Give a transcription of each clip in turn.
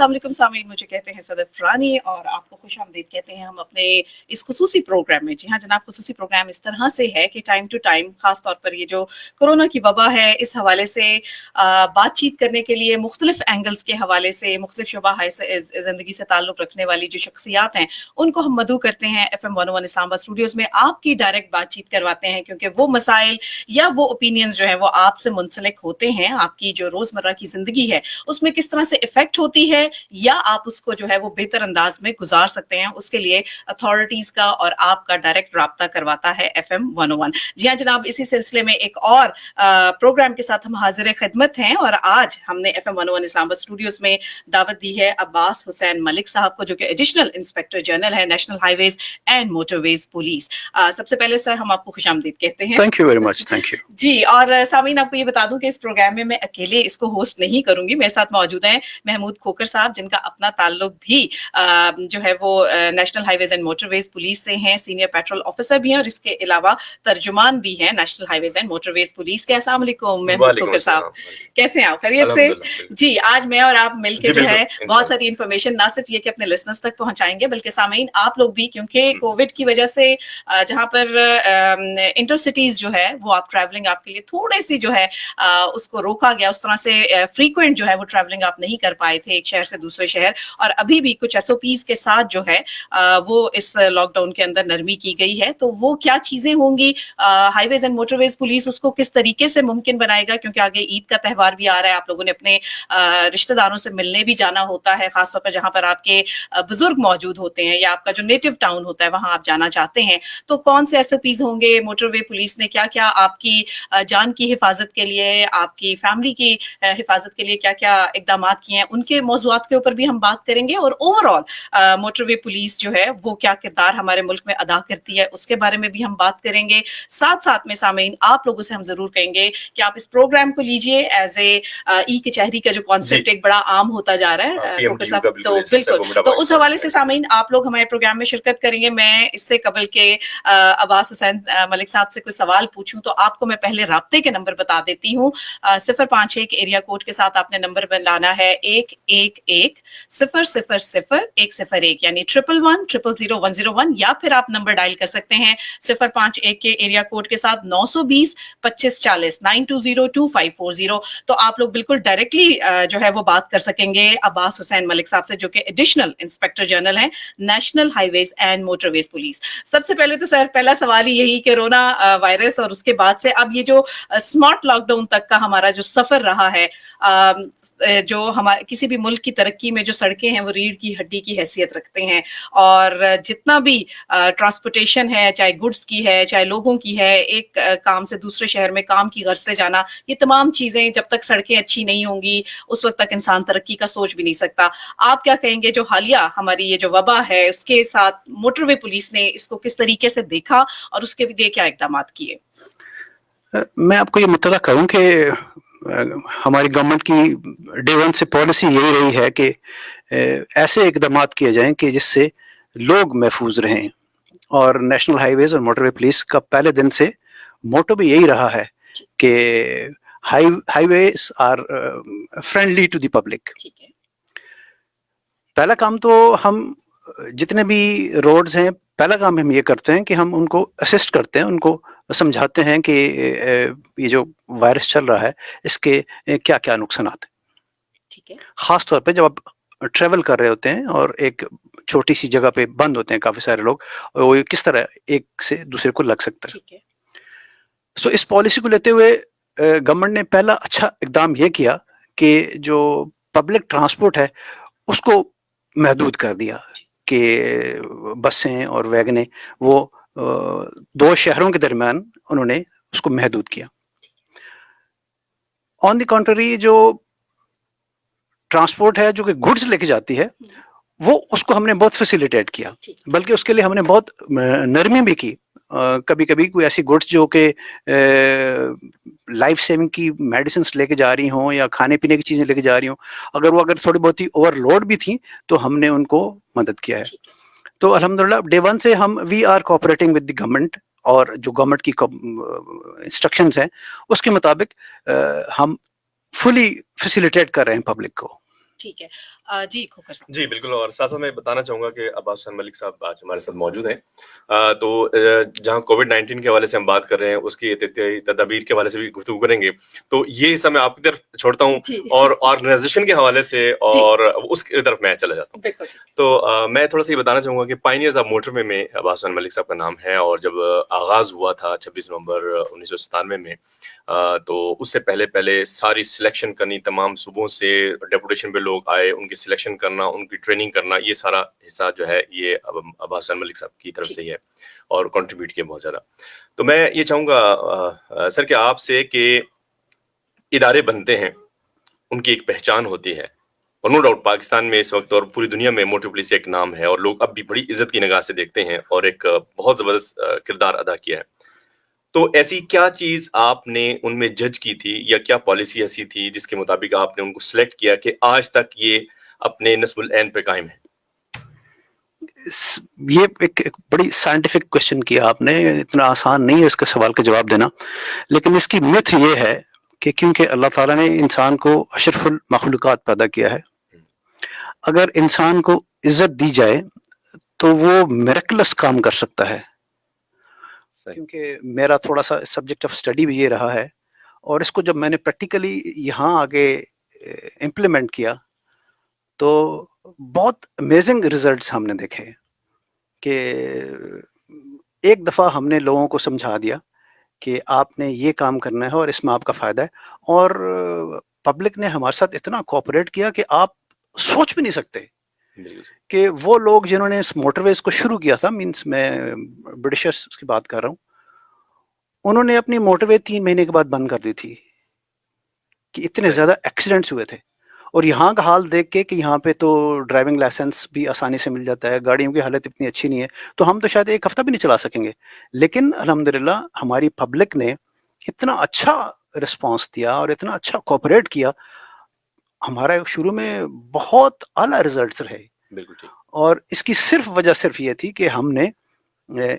अस्सलाम वालेकुम सामीन, मुझे कहते हैं सदफ रानी और आपको खुशामदीद कहते हैं हम अपने इस खुसूसी प्रोग्राम में। जी हाँ जनाब, खुसूसी प्रोग्राम इस तरह से है कि टाइम टू टाइम, खास तौर पर ये जो कोरोना की वबा है इस हवाले से बातचीत करने के लिए मुख्तलिफ एंगल्स के हवाले से मुख्तलिफ शुबा ज़िंदगी से ताल्लुक़ रखने वाली जो शख्सियात हैं उनको हम मदऊ करते हैं FM 101 इस्लामाबाद स्टूडियोज़ में, आपकी डायरेक्ट बातचीत करवाते हैं क्योंकि वो मसाइल या वो ओपिनियंस जो हैं वो आपसे मुंसलिक होते हैं। आपकी जो रोज़मर्रा की ज़िंदगी है उसमें किस तरह से इफेक्ट होती है या आप उसको जो है वो बेहतर अंदाज में गुजार सकते हैं, उसके लिए अथॉरिटीज का और आपका डायरेक्ट राब्ता करवाता है FM 101। जी हाँ जनाब, इसी सिलसिले में एक और प्रोग्राम के साथ हम हाजिर खिदमत हैं और आज हमने FM 101 इस्लामाबाद स्टूडियोज में दावत दी है अब्बास हुसैन मलिक साहब को, जो कि एडिशनल इंस्पेक्टर जनरल है national highways and motorways police. सबसे पहले सर हम आपको खुशामदीद कहते हैं। Thank you very much. Thank you जी। और सामीन, आपको ये बता दूं कि इस प्रोग्राम में मैं अकेले इसको होस्ट नहीं करूंगी, मेरे साथ मौजूद हैं महमूद खोकर साहब, जिनका अपना ताल्लुक भी जो है वो national highways and motorways police से हैं, सीनियर पेट्रोल ऑफिसर भी हैं और इसके अलावा तर्जुमान भी हैं national highways and motorways police के। अस्सलाम वालेकुम महमूद खोकर साहब, कैसे हैं आप? खैरियत से? जी, आज मैं और आप मिलकर जो है बहुत सारी इन्फॉर्मेशन ना सिर्फ ये कि अपने लिसनर्स तक पहुंचाएंगे, बल्कि सामीन आप लोग भी, क्योंकि कोविड की वजह से जहां पर इंटरसिटीज जो है वो आप ट्रैवलिंग आपके लिए थोड़ी सी जो है उसको रोका गया, उस तरह से फ्रीक्वेंट जो है वो ट्रैवलिंग आप नहीं कर पाए थे एक शहर से दूसरे शहर, और अभी भी कुछ SOPs के साथ जो है वो इस लॉकडाउन के अंदर नरमी की गई है। तो वो क्या चीजें होंगी, हाईवेज एंड मोटरवेज पुलिस उसको किस तरीके से मुमकिन बनाएगा, क्योंकि आगे ईद का त्यौहार भी आ रहा है, आप लोगों ने अपने रिश्तेदारों से मिलने भी जाना होता है, खासतौर पर जहां पर आपके बुजुर्ग मौजूद होते हैं या आपका जो नेटिव टाउन होता है वहां आप जाना चाहते हैं, तो कौन से SOPs होंगे? मोटरवे पुलिस ने क्या क्या आपकी जान की हिफाजत के लिए, आपकी फैमिली की हिफाजत के लिए क्या क्या इकदाम किए हैं, उनके मौजूदात के ऊपर भी हम बात करेंगे। और ओवरऑल मोटरवे पुलिस जो है वो क्या किरदार हमारे मुल्क में अदा करती है उसके बारे में भी हम बात करेंगे। साथ साथ में सामीन आप लोगों से हम जरूर कहेंगे कि आप इस प्रोग्राम को लीजिए एज ए ई कचहरी का जो कॉन्सेप्ट एक बड़ा आम होता जा रहा है खोकर साहब, तो बिल्कुल, तो उस हवाले से सामीन आप लोग हमारे प्रोग्राम में शिरकत करेंगे। मैं इससे कबल के अब्बास हुसैन मलिक साहब से कोई सवाल पूछूं तो आपको मैं पहले राब्ते के नंबर बता देती हूँ। 051 एरिया कोड के साथ आपने नंबर बनाना है 111-000-101, यानी 111-000-101, या फिर आप नंबर डायल कर सकते हैं 051 के एरिया कोड के साथ 920-2540 920-2540। तो आप लोग बिल्कुल डायरेक्टली जो है वो बात कर सकेंगे अब्बास हुसैन मलिक साहब से, जो कि एडिशनल इंस्पेक्टर जनरल हैं national highways and motorways police. सबसे पहले तो सर पहला सवाल ही यही, कोरोना वायरस और उसके बाद से अब ये जो स्मार्ट लॉकडाउन तक का हमारा जो सफर रहा है, जो हमारे किसी भी मुल्क की तरक्की में जो सड़कें हैं वो रीढ़ की हड्डी की हैसियत रखते हैं, और जितना भी ट्रांसपोर्टेशन है, चाहे गुड्स की है चाहे लोगों की है, एक काम से दूसरे शहर में काम की गर्ज से जाना, ये तमाम चीजें जब तक सड़कें अच्छी नहीं होंगी उस वक्त तक इंसान तरक्की का सोच भी नहीं सकता। आप क्या कहेंगे, जो हालिया हमारी ये जो वबा है उसके साथ मोटरवे पुलिस ने इसको किस तरीके से देखा और उसके लिए क्या इकदाम किए? मैं आपको ये मुतला करूं कि हमारी गवर्नमेंट की डे वन से पॉलिसी यही रही है कि ऐसे इकदाम किए जाएं कि जिससे लोग महफूज रहें, और नेशनल हाईवेज और मोटरवे पुलिस का पहले दिन से मोटो भी यही रहा है कि highways are friendly to the public. पहला काम तो हम जितने भी रोड्स हैं, पहला काम हम ये करते हैं कि हम उनको असिस्ट करते हैं, उनको समझाते हैं कि ये जो वायरस चल रहा है इसके क्या क्या नुकसान हैं। ठीक है, खास तौर पे जब आप ट्रेवल कर रहे होते हैं और एक छोटी सी जगह पे बंद होते हैं काफी सारे लोग, और वो किस तरह एक से दूसरे को लग सकता है। ठीक है, सो इस पॉलिसी को लेते हुए गवर्नमेंट ने पहला अच्छा इकदाम ये किया कि जो पब्लिक ट्रांसपोर्ट है उसको महदूद कर दिया कि बसें और वैगनें वो दो शहरों के दरमियान उन्होंने उसको महदूद किया। ऑन द कॉन्ट्ररी जो ट्रांसपोर्ट है जो कि गुड्स लेके जाती है वो उसको हमने बहुत फैसिलिटेट किया, बल्कि उसके लिए हमने बहुत नरमी भी की। कभी कभी कोई ऐसी गुड्स जो कि लाइफ सेविंग की मेडिसिन लेके जा रही हों या खाने पीने की चीज़ें लेके जा रही हों, अगर थोड़ी बहुत ही ओवरलोड भी थी तो हमने उनको मदद किया है। तो अल्हम्दुलिल्लाह डे वन से हम we are cooperating with the government, और जो गवर्नमेंट की इंस्ट्रक्शंस हैं उसके मुताबिक हम फुली फैसिलिटेट कर रहे हैं पब्लिक को। ठीक है। जी खोकर साहब। जी, बिल्कुल और साथ-साथ मैं बताना चाहूँगा कि अब्बास हुसैन मलिक साहब आज हमारे साथ मौजूद हैं। जहाँ कोविड-19 के हवाले से हम बात कर रहे हैं, उसकी एहतियाती तदाबीर के हवाले से भी गुफ्तगू करेंगे। तो ये हिस्सा मैं आपकी तरफ छोड़ता हूँ जी। और ऑर्गनाइज़ेशन के हवाले से जी। और उसकी तरफ मैं चला जाता हूँ। बिल्कुल ठीक। तो मैं थोड़ा-सा ये बताना चाहूँगा कि पायनियर्स ऑफ मोटरवे में अब्बास हुसैन मलिक साहब का नाम है और जब आगाज़ हुआ था 26 नवंबर 1997 में तो उससे पहले सारी सिलेक्शन करनी, तमाम सूबों से डेपुटेशन पे लोग आए, उनकी सिलेक्शन करना, उनकी ट्रेनिंग करना, ये सारा हिस्सा जो है ये अब्बास हुसैन मलिक साहब की तरफ से ही है और कंट्रीब्यूट किया बहुत ज़्यादा। तो मैं ये चाहूँगा सर कि आपसे कि इदारे बनते हैं, उनकी एक पहचान होती है और नो डाउट पाकिस्तान में इस वक़्त और पूरी दुनिया में मोटर पुलिस एक नाम है और लोग अब भी बड़ी इज़्ज़त की निगाह से देखते हैं और एक बहुत ज़बरदस्त किरदार अदा किया है। तो ऐसी क्या चीज़ आपने उनमें जज की थी या क्या पॉलिसी ऐसी थी जिसके मुताबिक आपने उनको सिलेक्ट किया कि आज तक ये अपने नस्बुल ऐन पे कायम है? ये एक बड़ी साइंटिफिक क्वेश्चन किया आपने, इतना आसान नहीं है इसका सवाल का जवाब देना। लेकिन इसकी मिथ ये है कि क्योंकि अल्लाह ताला ने इंसान को अशरफुल मखलूक़ात पैदा किया है, अगर इंसान को इज़्ज़त दी जाए, तो वो मिरेकलस काम कर सकता है। क्योंकि मेरा थोड़ा-सा सब्जेक्ट ऑफ स्टडी भी ये रहा है और इसको जब मैंने प्रैक्टिकली यहाँ आगे इम्प्लीमेंट किया, तो बहुत अमेज़िंग रिज़ल्ट्स हमने देखे कि एक दफ़ा हमने लोगों को समझा दिया कि आपने ये काम करना है और इसमें आपका फ़ायदा है और पब्लिक ने हमारे साथ इतना कोऑपरेट किया कि आप सोच भी नहीं सकते कि वो लोग जिन्होंने इस मोटरवेज़ को शुरू किया था, मीन्स मैं ब्रिटिशर्स की बात कर रहा हूँ, उन्होंने अपनी मोटरवे 3 महीने के बाद बंद कर दी थी कि इतने ज़्यादा एक्सीडेंट्स हुए थे। और यहाँ का हाल देख के कि यहाँ पे तो ड्राइविंग लाइसेंस भी आसानी से मिल जाता है, गाड़ियों की हालत इतनी अच्छी नहीं है, तो हम तो शायद 1 हफ्ता भी नहीं चला सकेंगे। लेकिन अल्हम्दुलिल्लाह हमारी पब्लिक ने इतना अच्छा रिस्पॉन्स दिया और इतना अच्छा कोऑपरेट किया, हमारा शुरू में बहुत आला रिज़ल्ट्स रहे। बिल्कुल ठीक। और इसकी वजह सिर्फ़ ये थी कि हमने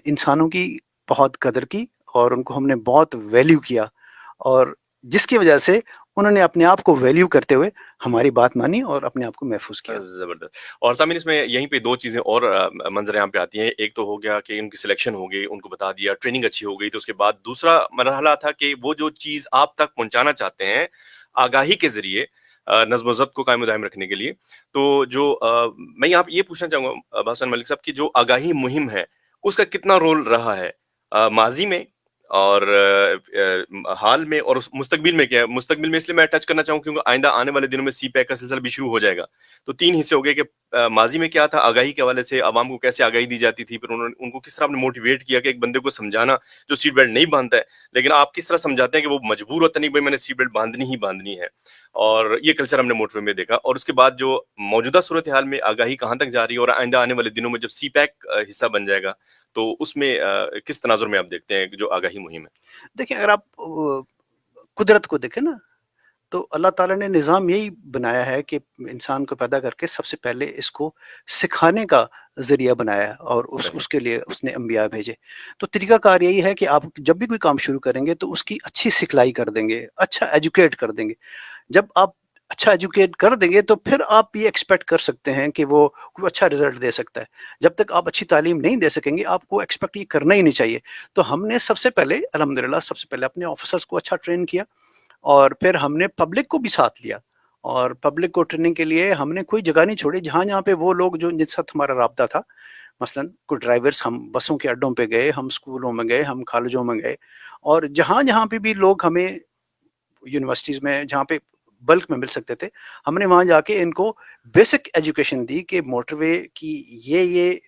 इंसानों की बहुत कदर की और उनको हमने बहुत वैल्यू किया और जिसकी वजह से उन्होंने अपने आप को वैल्यू करते हुए हमारी बात मानी और अपने आप को महफूज किया। ज़बरदस्त। और सामने इसमें यहीं पे 2 चीज़ें और मंज़र यहाँ पे आती हैं। एक तो हो गया कि उनकी सिलेक्शन हो गई, उनको बता दिया, ट्रेनिंग अच्छी हो गई, तो उसके बाद दूसरा मरहला था कि वो जो चीज़ आप तक पहुँचाना चाहते हैं, आगाही के ज़रिए नज़्म और ज़ब्त को कायम दायम रखने के लिए। तो जो मैं यहाँ पे ये पूछना चाहूँगा अब्बास हुसैन मलिक साहब की जो आगाही मुहिम है, उसका कितना रोल रहा है? माज़ी में और हाल में और उस मुस्तकबिल में क्या है? मुस्तकबिल में इसलिए मैं टच करना चाहूँ क्योंकि आइंदा आने वाले दिनों में सीपैक का सिलसिला भी शुरू हो जाएगा। तो 3 हिस्से हो गए कि माज़ी में क्या था, आगाही के हवाले से अवाम को कैसे आगाही दी जाती थी, फिर उन्होंने उनको किस तरह आपने मोटिवेट किया कि एक बंदे को समझाना जो सीट बेल्ट नहीं बाँधता है, लेकिन आप किस तरह समझाते हैं कि वो मजबूर होता नहीं भाई मैंने सीट बेल्ट बाँधनी ही बाँधनी है। और ये कल्चर हमने मोटरवे में देखा और उसके बाद जो मौजूदा सूरत-ए-हाल में आगाही कहाँ तक जा रही है और आइंदा आने वाले दिनों में जब सीपैक हिस्सा बन जाएगा, तो उसमें किस तनाज़ुर में आप देखते हैं जो आगाही मुहिम है? देखिए, अगर आप कुदरत को देखें ना, तो अल्लाह ताला ने निज़ाम यही बनाया है कि इंसान को पैदा करके सबसे पहले इसको सिखाने का ज़रिया बनाया है और उसके लिए उसने अंबिया भेजे। तो तरीक़ाकार यही है कि आप जब भी कोई काम शुरू करेंगे तो उसकी अच्छी सिखलाई कर देंगे, अच्छा एजुकेट कर देंगे। जब आप अच्छा एजुकेट कर देंगे तो फिर आप ये एक्सपेक्ट कर सकते हैं कि वो कोई अच्छा रिज़ल्ट दे सकता है। जब तक आप अच्छी तालीम नहीं दे सकेंगे, आपको एक्सपेक्ट ये करना ही नहीं चाहिए। तो हमने सबसे पहले अल्हम्दुलिल्लाह सबसे पहले अपने ऑफ़िसर्स को अच्छा ट्रेन किया और फिर हमने पब्लिक को भी साथ लिया और पब्लिक को ट्रेनिंग के लिए हमने कोई जगह नहीं छोड़ी जहाँ-जहाँ पे वो लोग जो जिनके साथ हमारा राब्ता था, मसलन कोई ड्राइवर्स हम बसों के अड्डों पे गए, हम स्कूलों में गए, हम कॉलेजों में गए और जहाँ-जहाँ पे भी लोग हमें यूनिवर्सिटीज़ में जहाँ पे बल्क में मिल सकते थे, हमने वहाँ जाके इनको बेसिक एजुकेशन दी कि मोटरवे की ये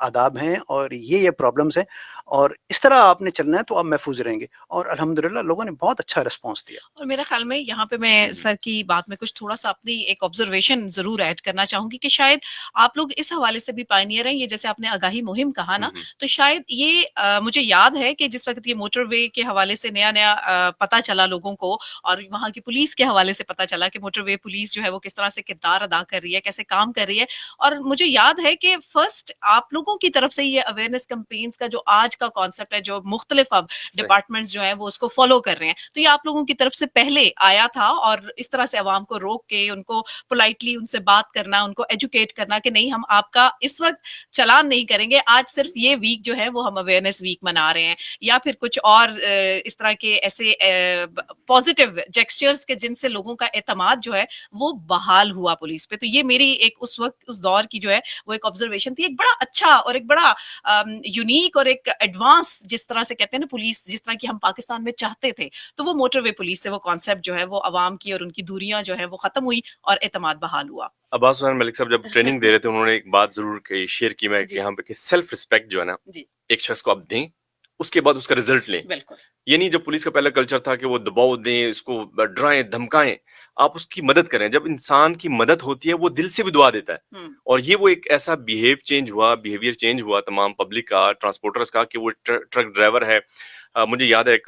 आदाब हैं और ये प्रॉब्लम्स हैं और इस तरह आपने चलना है तो आप महफूज रहेंगे और अल्हम्दुलिल्लाह लोगों ने बहुत अच्छा रिस्पॉन्स दिया। और मेरा ख्याल में यहाँ पे मैं सर की बात में कुछ थोड़ा-सा अपनी एक ऑब्जर्वेशन ज़रूर ऐड करना चाहूँगी कि शायद आप लोग इस हवाले से भी पायनियर हैं, ये जैसे आपने आगाही मुहिम कहा ना, तो शायद ये मुझे याद है कि जिस वक़्त ये मोटरवे के हवाले से नया-नया पता चला लोगों को और वहाँ की पुलिस के हवाले से पता चला कि मोटरवे पुलिस जो है वो किस तरह से किरदार अदा कर रही है, कैसे काम कर रही है और मुझे याद है कि फर्स्ट आप लोगों की तरफ से ये अवेयरनेस कैंपेन्स का जो आज का कॉन्सेप्ट है, जो मुख्तलिफ अब डिपार्टमेंट्स जो हैं वो उसको फॉलो कर रहे हैं, तो ये आप लोगों की तरफ से पहले आया था और इस तरह से अवाम को रोक के उनको पोलाइटली उनसे बात करना, उनको एजुकेट करना कि नहीं हम आपका इस वक्त चालान नहीं करेंगे, आज सिर्फ ये वीक जो है वो हम अवेयरनेस वीक मना रहे हैं, या फिर कुछ और इस तरह के ऐसे पॉजिटिव जेस्चर्स के जिनसे लोगों का एतमाद जो है वो बहाल हुआ पुलिस पे? तो ये मेरी एक उस वक्त उस दौर की जो है वो एक ऑब्जर्वेशन थी। एक बड़ा अच्छा और एक बड़ा यूनिक और एक एडवांस, जिस तरह से कहते हैं ना पुलिस जिस तरह की हम पाकिस्तान में चाहते थे, तो वो मोटरवे पुलिस से वो कॉन्सेप्ट जो है वो अवाम की और उनकी दूरियां जो है वो खत्म हुई और एतमाद बहाल हुआ। अब्बास हुसैन मलिक साहब जब ट्रेनिंग दे रहे थे उन्होंने एक बात जरूर शेयर की मैं कि यहाँ पे कि सेल्फ रिस्पेक्ट जो है ना, जी एक शख्स को आप दें, उसके बाद उसका रिजल्ट लें। बिल्कुल। ये नहीं जो पुलिस का पहला कल्चर था कि वो दबाव दें, इसको डराएं धमकाएं, आप उसकी मदद करें। जब इंसान की मदद होती है वो दिल से भी दुआ देता है। और ये वो एक ऐसा बिहेवियर चेंज हुआ तमाम पब्लिक का, ट्रांसपोर्टर्स का, कि वो ट्रक ड्राइवर है। मुझे याद है एक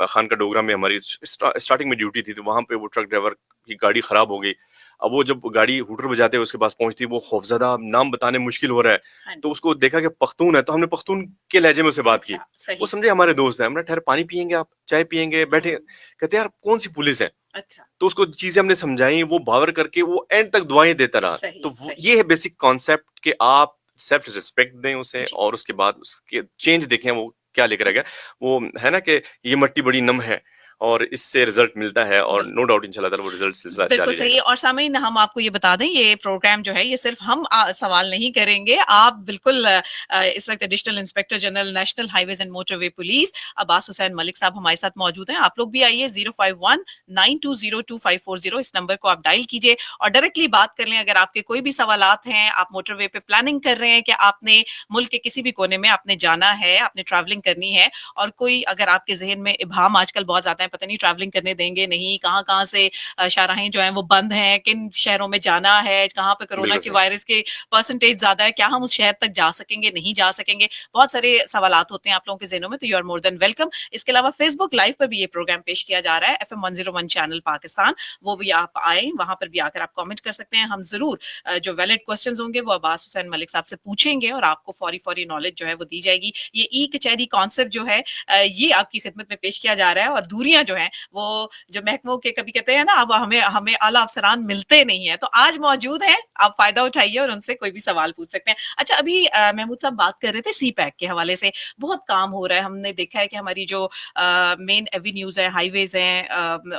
खान का डोगरा में हमारी स्टार्टिंग में ड्यूटी थी, तो वहां पे वो ट्रक ड्राइवर की गाड़ी खराब हो गई। अब वो जब गाड़ी हूटर बजाते हुए उसके पास पहुंचती, वो खौफजदा, नाम बताने मुश्किल हो रहा है, हाँ तो जी। उसको देखा कि पख्तून है, तो हमने पख्तून के लहजे में उससे बात की। अच्छा, सही। वो समझे हमारे दोस्त हैं, हमने ठहर पानी पियेंगे, आप चाय पियेंगे, बैठे। कहते यार कौन सी पुलिस है। अच्छा, तो उसको चीजें हमने समझाई, वो बावर करके वो एंड तक दुआएं देता रहा। सही तो सही। ये है बेसिक कॉन्सेप्ट कि आप सेल्फ रिस्पेक्ट दें उसे, जी। और उसके बाद उसके चेंज देखें वो क्या लेकर आ गया। वो है ना कि ये मट्टी बड़ी नम है और इससे रिजल्ट मिलता है, और नो डाउट इंशाल्लाह ताला वो रिजल्ट सिलसिला बिल्कुल जारी सही है। रहेगा। और सामईन हम आपको ये बता दें, ये प्रोग्राम जो है ये सिर्फ हम सवाल नहीं करेंगे, आप बिल्कुल इस वक्त additional inspector general national highways and motorway police Abbas Hussain Malik साहब हमारे साथ मौजूद हैं। आप लोग भी आइए, 051-920-2540 इस नंबर को आप डायल कीजिए और डायरेक्टली बात कर लें। अगर आपके कोई भी सवालात हैं, आप मोटरवे पे प्लानिंग कर रहे हैं कि आपने मुल्क के किसी भी कोने में आपने जाना है, आपने ट्रैवलिंग करनी है, और कोई अगर आपके जहन में इब्हाम आजकल बहुत ज्यादा है, पता नहीं ट्रैवलिंग करने देंगे नहीं, कहाँ कहाँ से शाहराहें जो हैं वो बंद हैं, किन शहरों में जाना है, कहाँ पे कोरोना बिल्कुल के सही। वायरस के परसेंटेज ज्यादा है, क्या हम उस शहर तक जा सकेंगे, नहीं जा सकेंगे, बहुत सारे सवालात होते हैं आप लोगों के ज़हनों में, तो you are more than welcome. इसके अलावा फेसबुक लाइव पर भी ये प्रोग्राम पेश किया जा रहा है, FM 101 चैनल पाकिस्तान, वो भी आप आए, वहां पर भी आकर आप कमेंट कर सकते हैं। हम जरूर जो वैलिड क्वेश्चंस होंगे वो अब्बास हुसैन मलिक साहब से पूछेंगे और आपको फौरी फौरी नॉलेज जो है वो दी जाएगी। ये ई कचहरी कॉन्सेप्ट जो है ये आपकी खिदमत में पेश किया जा रहा है, और दूरियां जो हैं वो जो महकमों के कभी कहते हैं ना, अब हमें हमें आला अफसरान मिलते नहीं है, तो आज मौजूद हैं, आप फायदा उठाइए और उनसे कोई भी सवाल पूछ सकते हैं। अच्छा, अभी महमूद साहब बात कर रहे थे सी पैक के हवाले से, बहुत काम हो रहा है, हमने देखा है कि हमारी जो मेन एवेन्यूज हैं, हाईवेज हैं,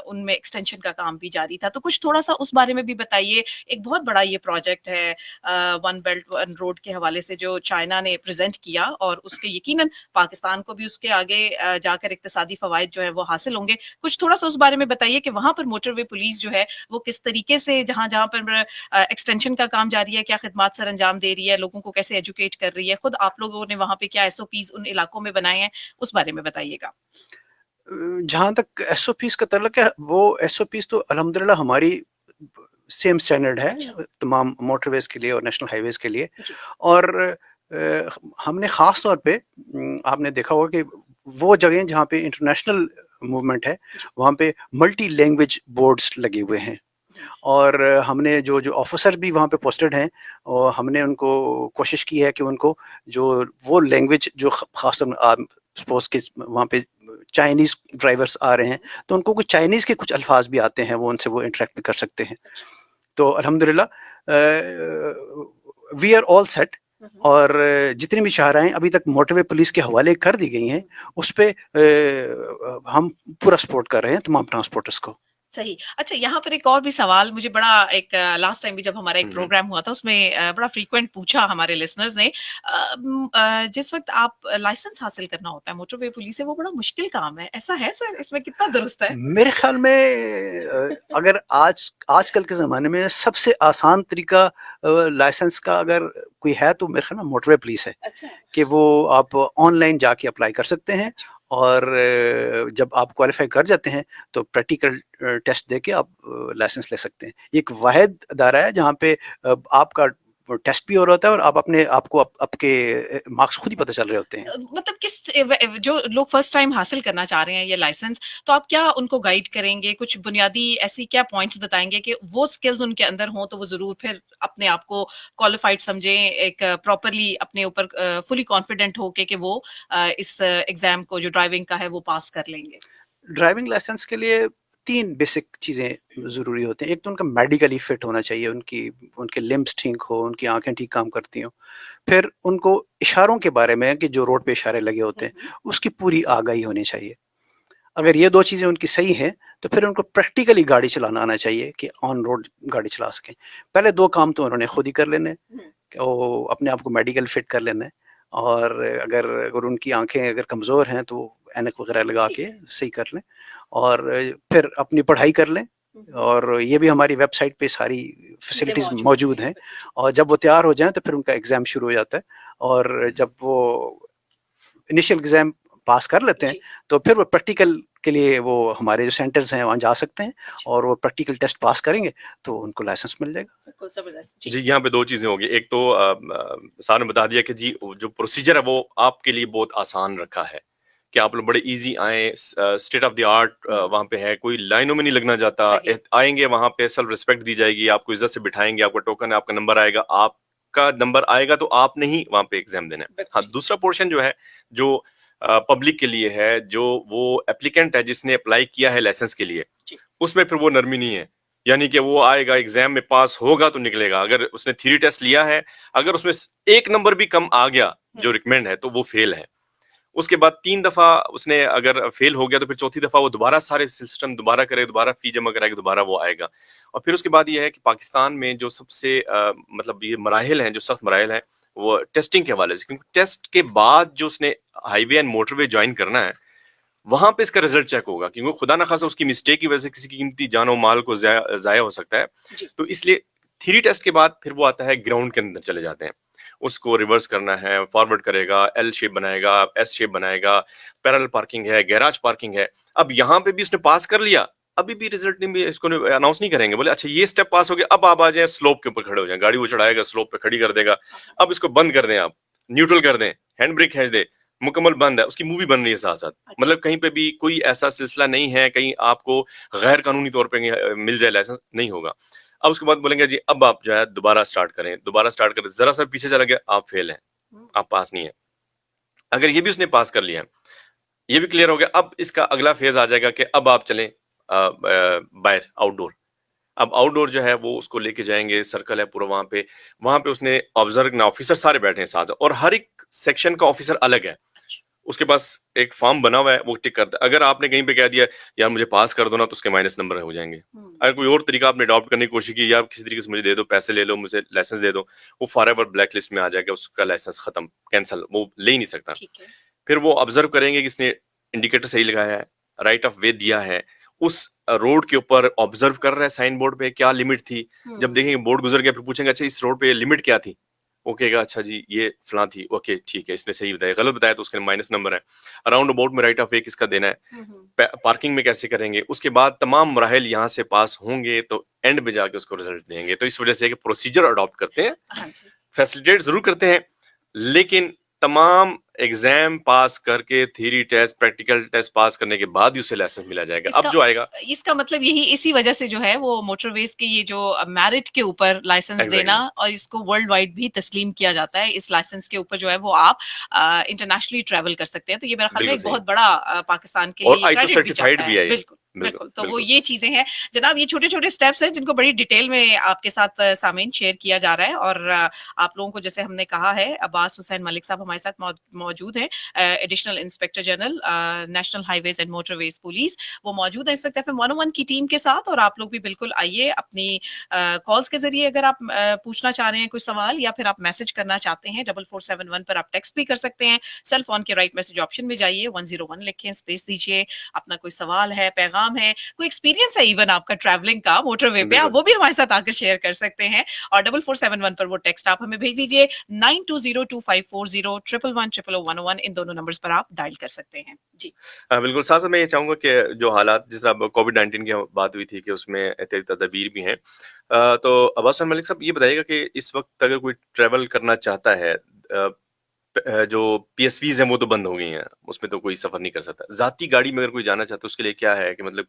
उनमें एक्सटेंशन का काम भी जारी था, तो कुछ थोड़ा सा उस बारे में भी बताइए। एक बहुत बड़ा ये प्रोजेक्ट है वन बेल्ट वन रोड के हवाले से जो चाइना ने प्रेजेंट किया, और उसके यकीनन पाकिस्तान को भी उसके आगे जाकर इक्तिसादी फवायद जो है वो हासिल होंगे। कुछ थोड़ा सा उस बारे में बताइए कि वहां पर मोटरवे पुलिस जो है वो किस तरीके से जहां जहां पर एक्सटेंशन का काम जारी है, क्या खिदमात सर अंजाम दे रही है, लोगों को कैसे एजुकेट कर रही है, खुद आप लोगों ने वहां पे क्या SOPs उन इलाकों में बनाए हैं, उस बारे में बताइएगा। जहाँ तक एसओपीज का ताल्लुक है, वो एसओपीज तो अल्हम्दुलिल्लाह हमारी सेम स्टैंडर्ड है अच्छा। तमाम मोटरवेज के लिए और नेशनल हाईवेज के लिए। जी। और हमने ख़ास तौर पे आपने देखा होगा कि वो जगह जहाँ पे इंटरनेशनल मूवमेंट है, वहाँ पे मल्टी लैंग्वेज बोर्ड्स लगे हुए हैं। और हमने जो जो ऑफिसर भी वहाँ पे पोस्टेड हैं, और हमने उनको कोशिश की है कि उनको जो वो लैंग्वेज जो ख़ासतौर सपोज के वहाँ पे चाइनीज़ ड्राइवर्स आ रहे हैं, तो उनको कुछ चाइनीज़ के कुछ अल्फाज भी आते हैं, वो उनसे वो इंटरेक्ट भी कर सकते हैं। तो अल्हम्दुलिल्लाह वी आर ऑल सेट। और जितनी भी शाहराएँ अभी तक मोटरवे पुलिस के हवाले कर दी गई हैं, उस पे हम पूरा सपोर्ट कर रहे हैं तमाम ट्रांसपोर्टर्स को। सही। अच्छा, यहाँ पर एक और भी सवाल मुझे बड़ा, एक लास्ट टाइम भी जब हमारा एक प्रोग्राम हुआ था उसमें बड़ा फ्रीक्वेंट पूछा हमारे लिसनर्स ने, जिस वक्त आप लाइसेंस हासिल करना होता है मोटरवे पुलिस से, वो बड़ा मुश्किल काम है, ऐसा है सर? इसमें कितना दुरुस्त है? मेरे ख्याल में अगर आजकल के ज़माने में सबसे आसान तरीका लाइसेंस का अगर कोई है, तो मेरे ख्याल में मोटरवे पुलिस है। अच्छा। कि वो आप ऑनलाइन जाके अप्लाई कर सकते हैं, और जब आप क्वालिफाई कर जाते हैं तो प्रैक्टिकल टेस्ट देके आप लाइसेंस ले सकते हैं। एक वाहिद अदारा है जहाँ पे आपका टेस्ट भी हो रहा होता है और आप अपने आपको आपके मार्क्स खुद ही पता चल रहे होते हैं। मतलब जो लोग फर्स्ट टाइम हासिल करना चाह रहे हैं ये लाइसेंस, तो आप क्या उनको गाइड करेंगे? कुछ बुनियादी ऐसी क्या पॉइंट्स बताएंगे कि वो स्किल्स उनके अंदर हों तो वो जरूर फिर अपने आप को क्वालिफाइड समझें, एक प्रॉपरली अपने ऊपर फुली कॉन्फिडेंट हो के वो इस एग्जाम को जो ड्राइविंग का है वो पास कर लेंगे? ड्राइविंग लाइसेंस के लिए 3 बेसिक चीज़ें ज़रूरी होती हैं। एक तो उनका मेडिकली फिट होना चाहिए, उनके लिम्ब्स ठीक हो, उनकी आँखें ठीक काम करती हों। फिर उनको इशारों के बारे में कि जो रोड पे इशारे लगे होते हैं, उसकी पूरी आगाही होनी चाहिए। अगर ये 2 चीज़ें उनकी सही हैं, तो फिर उनको प्रैक्टिकली गाड़ी चलाना आना चाहिए कि ऑन रोड गाड़ी चला सकें। पहले 2 काम तो उन्होंने खुद ही कर लेने हैं, कि वो अपने आप को मेडिकल फिट कर लेना है और अगर अगर उनकी आँखें अगर कमज़ोर हैं, तो वो ऐनक वगैरह लगा के सही कर लें और फिर अपनी पढ़ाई कर लें और ये भी हमारी वेबसाइट पे सारी फैसिलिटीज़ मौजूद हैं और जब वो तैयार हो जाएँ, तो फिर उनका एग्ज़ाम शुरू हो जाता है और जब वो इनिशियल एग्ज़ाम पास कर लेते हैं, तो फिर वो प्रैक्टिकल के लिए वो हमारे जो सेंटर्स हैं वहाँ जा सकते हैं और वो प्रैक्टिकल टेस्ट पास करेंगे तो उनको लाइसेंस मिल जाएगा। जी, यहाँ पे 2 चीज़ें होंगी। एक तो साहब ने बता दिया कि जी जो प्रोसीजर है वो आपके लिए बहुत आसान रखा है, कि आप लोग बड़े ईज़ी आएँ, स्टेट ऑफ द आर्ट वहाँ पे है, कोई लाइनों में नहीं लगना चाहता। आएँगे वहाँ पे सेल्फ रिस्पेक्ट दी जाएगी, आपको इज़्ज़त से बिठाएँगे, आपका टोकन है, आपका नंबर आएगा, आपका नंबर आएगा तो आपने ही वहाँ पे एग्ज़ाम देना है। हाँ, दूसरा पोर्शन जो है, जो पब्लिक के लिए है, जो वो एप्लीकेंट है जिसने अप्लाई किया है लाइसेंस के लिए, उसमें फिर वो नरमी नहीं है। यानी कि वो आएगा एग्जाम में पास होगा तो निकलेगा। अगर उसने थ्योरी टेस्ट लिया है, अगर उसमें 1 नंबर भी कम आ गया जो रिकमेंड है, तो वो फेल है। उसके बाद 3 दफा उसने अगर फेल हो गया तो फिर चौथी दफा वो दोबारा सारे सिस्टम दोबारा करे, दोबारा फी जमा कराएगा, दोबारा वो आएगा। और फिर उसके बाद ये है कि पाकिस्तान में जो सबसे मतलब ये मराहिल हैं, जो सख्त मराहिल हैं, वो टेस्टिंग के हवाले से, क्योंकि टेस्ट के बाद जो उसने हाईवे एंड मोटरवे ज्वाइन करना है, वहां पे इसका रिजल्ट चेक होगा, क्योंकि खुदा ना खासा उसकी मिस्टेक की वजह से किसी की कीमती जानो माल को जाया हो सकता है। तो इसलिए थ्योरी टेस्ट के बाद फिर वो आता है ग्राउंड के अंदर चले जाते हैं, उसको रिवर्स करना है, फॉरवर्ड करेगा, एल शेप बनाएगा, एस शेप बनाएगा, पैरेलल पार्किंग है, गैराज पार्किंग है। अब यहाँ पे भी उसने पास कर लिया, अभी भी रिजल्ट नहीं भी इसको अनाउंस नहीं करेंगे, बोले अच्छा ये स्टेप पास हो गया, अब आप आ जाए स्लोप के ऊपर खड़े हो जाए, गाड़ी वो चढ़ाएगा, स्लोप पे खड़ी कर देगा, अब इसको बंद कर दें, आप न्यूट्रल कर दें, हैंड ब्रेक खींच दे, मुकम्मल बंद है, उसकी मूवी बन रही है साथ साथ। मतलब कहीं पे भी कोई ऐसा सिलसिला नहीं है कहीं आपको गैर कानूनी तौर पे मिल जाए लाइसेंस, नहीं होगा। अब उसके बाद बोलेंगे जी अब आप जो है दोबारा स्टार्ट करें, दोबारा स्टार्ट करें, जरा सा पीछे चला गया, आप फेल हैं, आप पास नहीं है। अगर ये भी उसने पास कर लिया, ये भी क्लियर हो गया, अब इसका अगला फेज आ जाएगा कि अब आप चलें बाहर आउटडोर। अब आउटडोर जो है वो उसको लेके जाएंगे, सर्कल है पूरा वहां पे उसने ऑब्जर्व ना, ऑफिसर सारे बैठे हैं साथ और हर एक सेक्शन का ऑफिसर अलग है, उसके पास एक फॉर्म बना हुआ है, वो टिक करता है। अगर आपने कहीं पे कह दिया यार मुझे पास कर दो ना, तो उसके माइनस नंबर हो जाएंगे। अगर कोई और तरीका आपने अडॉप्ट करने की कोशिश की, या किसी तरीके से मुझे दे दो, पैसे ले लो, मुझे लाइसेंस दे दो, वो फॉरएवर ब्लैक लिस्ट में आ जाएगा, उसका लाइसेंस खत्म, कैंसिल, वो ले ही नहीं सकता। फिर वो ऑब्जर्व करेंगे कि इसने इंडिकेटर सही लगाया है, राइट ऑफ वे दिया है, उस रोड के ऊपर ऑब्जर्व कर रहा है साइन बोर्ड पे क्या लिमिट थी। जब देखेंगे बोर्ड गुजर गया, फिर पूछेंगे अच्छा इस रोड पे लिमिट क्या थी, वो कहेगा अच्छा जी ये फलां थी, ओके ठीक है, इसने सही बताया, गलत बताया तो उसके माइनस नंबर है। अराउंड अबाउट में राइट ऑफ वे किसका देना है, पार्किंग में कैसे करेंगे, उसके बाद तमाम मराहल यहाँ से पास होंगे तो एंड में जाके उसको रिजल्ट देंगे। तो इस वजह से प्रोसीजर अडॉप्ट करते हैं, फैसिलिटेट जरूर करते हैं, लेकिन तमाम एग्जाम पास करके theory test, practical test pass करने के बाद ही उसे लाइसेंस मिला जाएगा। अब जो आएगा, इसका मतलब यही, इसी वजह से जो है वो मोटरवेज के ये जो मेरिट के ऊपर लाइसेंस देना और इसको वर्ल्ड वाइड भी तस्लीम किया जाता है, इस लाइसेंस के ऊपर जो है वो आप इंटरनेशनली ट्रैवल कर सकते हैं। तो ये मेरा ख्याल में एक बहुत बड़ा पाकिस्तान के लिए क्रेडिट भी जाता है। बिल्कुल बिल्कुल, तो वो ये चीजें हैं जनाब, ये छोटे छोटे स्टेप्स हैं जिनको बड़ी डिटेल में आपके साथ सामीन शेयर किया जा रहा है। और आप लोगों को जैसे हमने कहा है, अब्बास हुसैन मलिक साहब हमारे साथ मौजूद है, additional inspector general national highways and motorways police, वो मौजूद है इस वक्त FM 101 की टीम के साथ। और आप लोग भी बिल्कुल आइए, अपनी कॉल्स के जरिए अगर आप पूछना चाह रहे हैं कोई सवाल, या फिर आप मैसेज करना चाहते हैं 4471 पर आप टेक्स्ट भी कर सकते हैं। सेल फोन के राइट मैसेज ऑप्शन में जाइए, 101 लिखें, स्पेस दीजिए, अपना कोई सवाल है, पैगाम इंतजाम है, कोई एक्सपीरियंस है इवन आपका ट्रैवलिंग का मोटरवे पे, आप बिल्कुल। वो भी हमारे साथ आकर शेयर कर सकते हैं। और 4471 पर वो टेक्स्ट आप हमें भेज दीजिए। 9202540111 इन दोनों नंबर्स पर आप डायल कर सकते हैं। जी। बिल्कुल, साथ-साथ मैं ये चाहूँगा कि जो हालात जिस तरह अब कोविड-19 की बात हुई थी कि उसमें एहतियाती तदाबीर भी हैं। तो अब्बास खान मलिक साहब ये बताइएगा कि इस वक़्त अगर कोई ट्रैवल करना चाहता है जो पीएसवीज़ हैं वो तो बंद हो गई हैं, उसमें तो कोई सफ़र नहीं कर सकता। ज़ाती गाड़ी में अगर कोई जाना चाहता है उसके लिए क्या है कि मतलब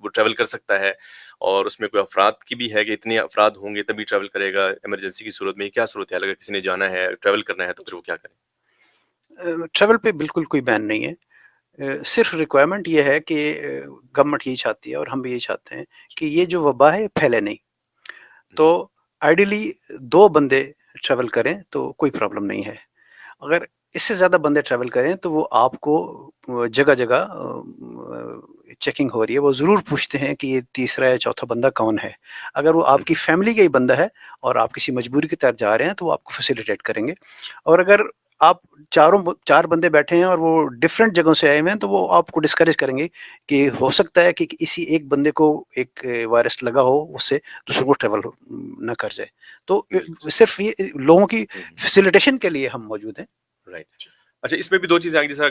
वो ट्रैवल कर सकता है और उसमें कोई अफ़राद की भी है कि इतने अफ़राद होंगे तभी ट्रैवल करेगा, इमरजेंसी की सूरत में क्या सूरत-ए-हाल है? अगर किसी ने जाना है, ट्रैवल करना है तो फिर वो क्या करे? ट्रैवल पे बिल्कुल कोई बैन नहीं है। सिर्फ रिक्वायरमेंट ये है कि गवर्नमेंट यही चाहती है और हम भी यही चाहते हैं कि ये जो वबा है फैले नहीं। तो हुँ, आइडियली 2 बंदे ट्रैवल करें तो कोई प्रॉब्लम नहीं है। अगर इससे ज़्यादा बंदे ट्रैवल करें तो वो आपको जगह-जगह चेकिंग हो रही है, वो ज़रूर पूछते हैं कि ये तीसरा या चौथा बंदा कौन है? अगर वो हुँ, आपकी फैमिली का ही बंदा है और आप किसी मजबूरी के तहत जा रहे हैं तो वो आपको फैसिलिटेट करेंगे। और अगर आप 4 बंदे बैठे हैं और वो डिफरेंट जगहों से आए हुए हैं तो वो आपको डिस्करेज करेंगे कि हो सकता है कि इसी एक बंदे को एक वायरस लगा हो, उससे दूसरों को ट्रैवल ना कर जाए। तो बिल्कुल। सिर्फ़ ये लोगों की हुँ, हुँ। फैसिलिटेशन के लिए हम मौजूद हैं। राइट। अच्छा इसमें भी 2 चीज़ें आ गई जैसा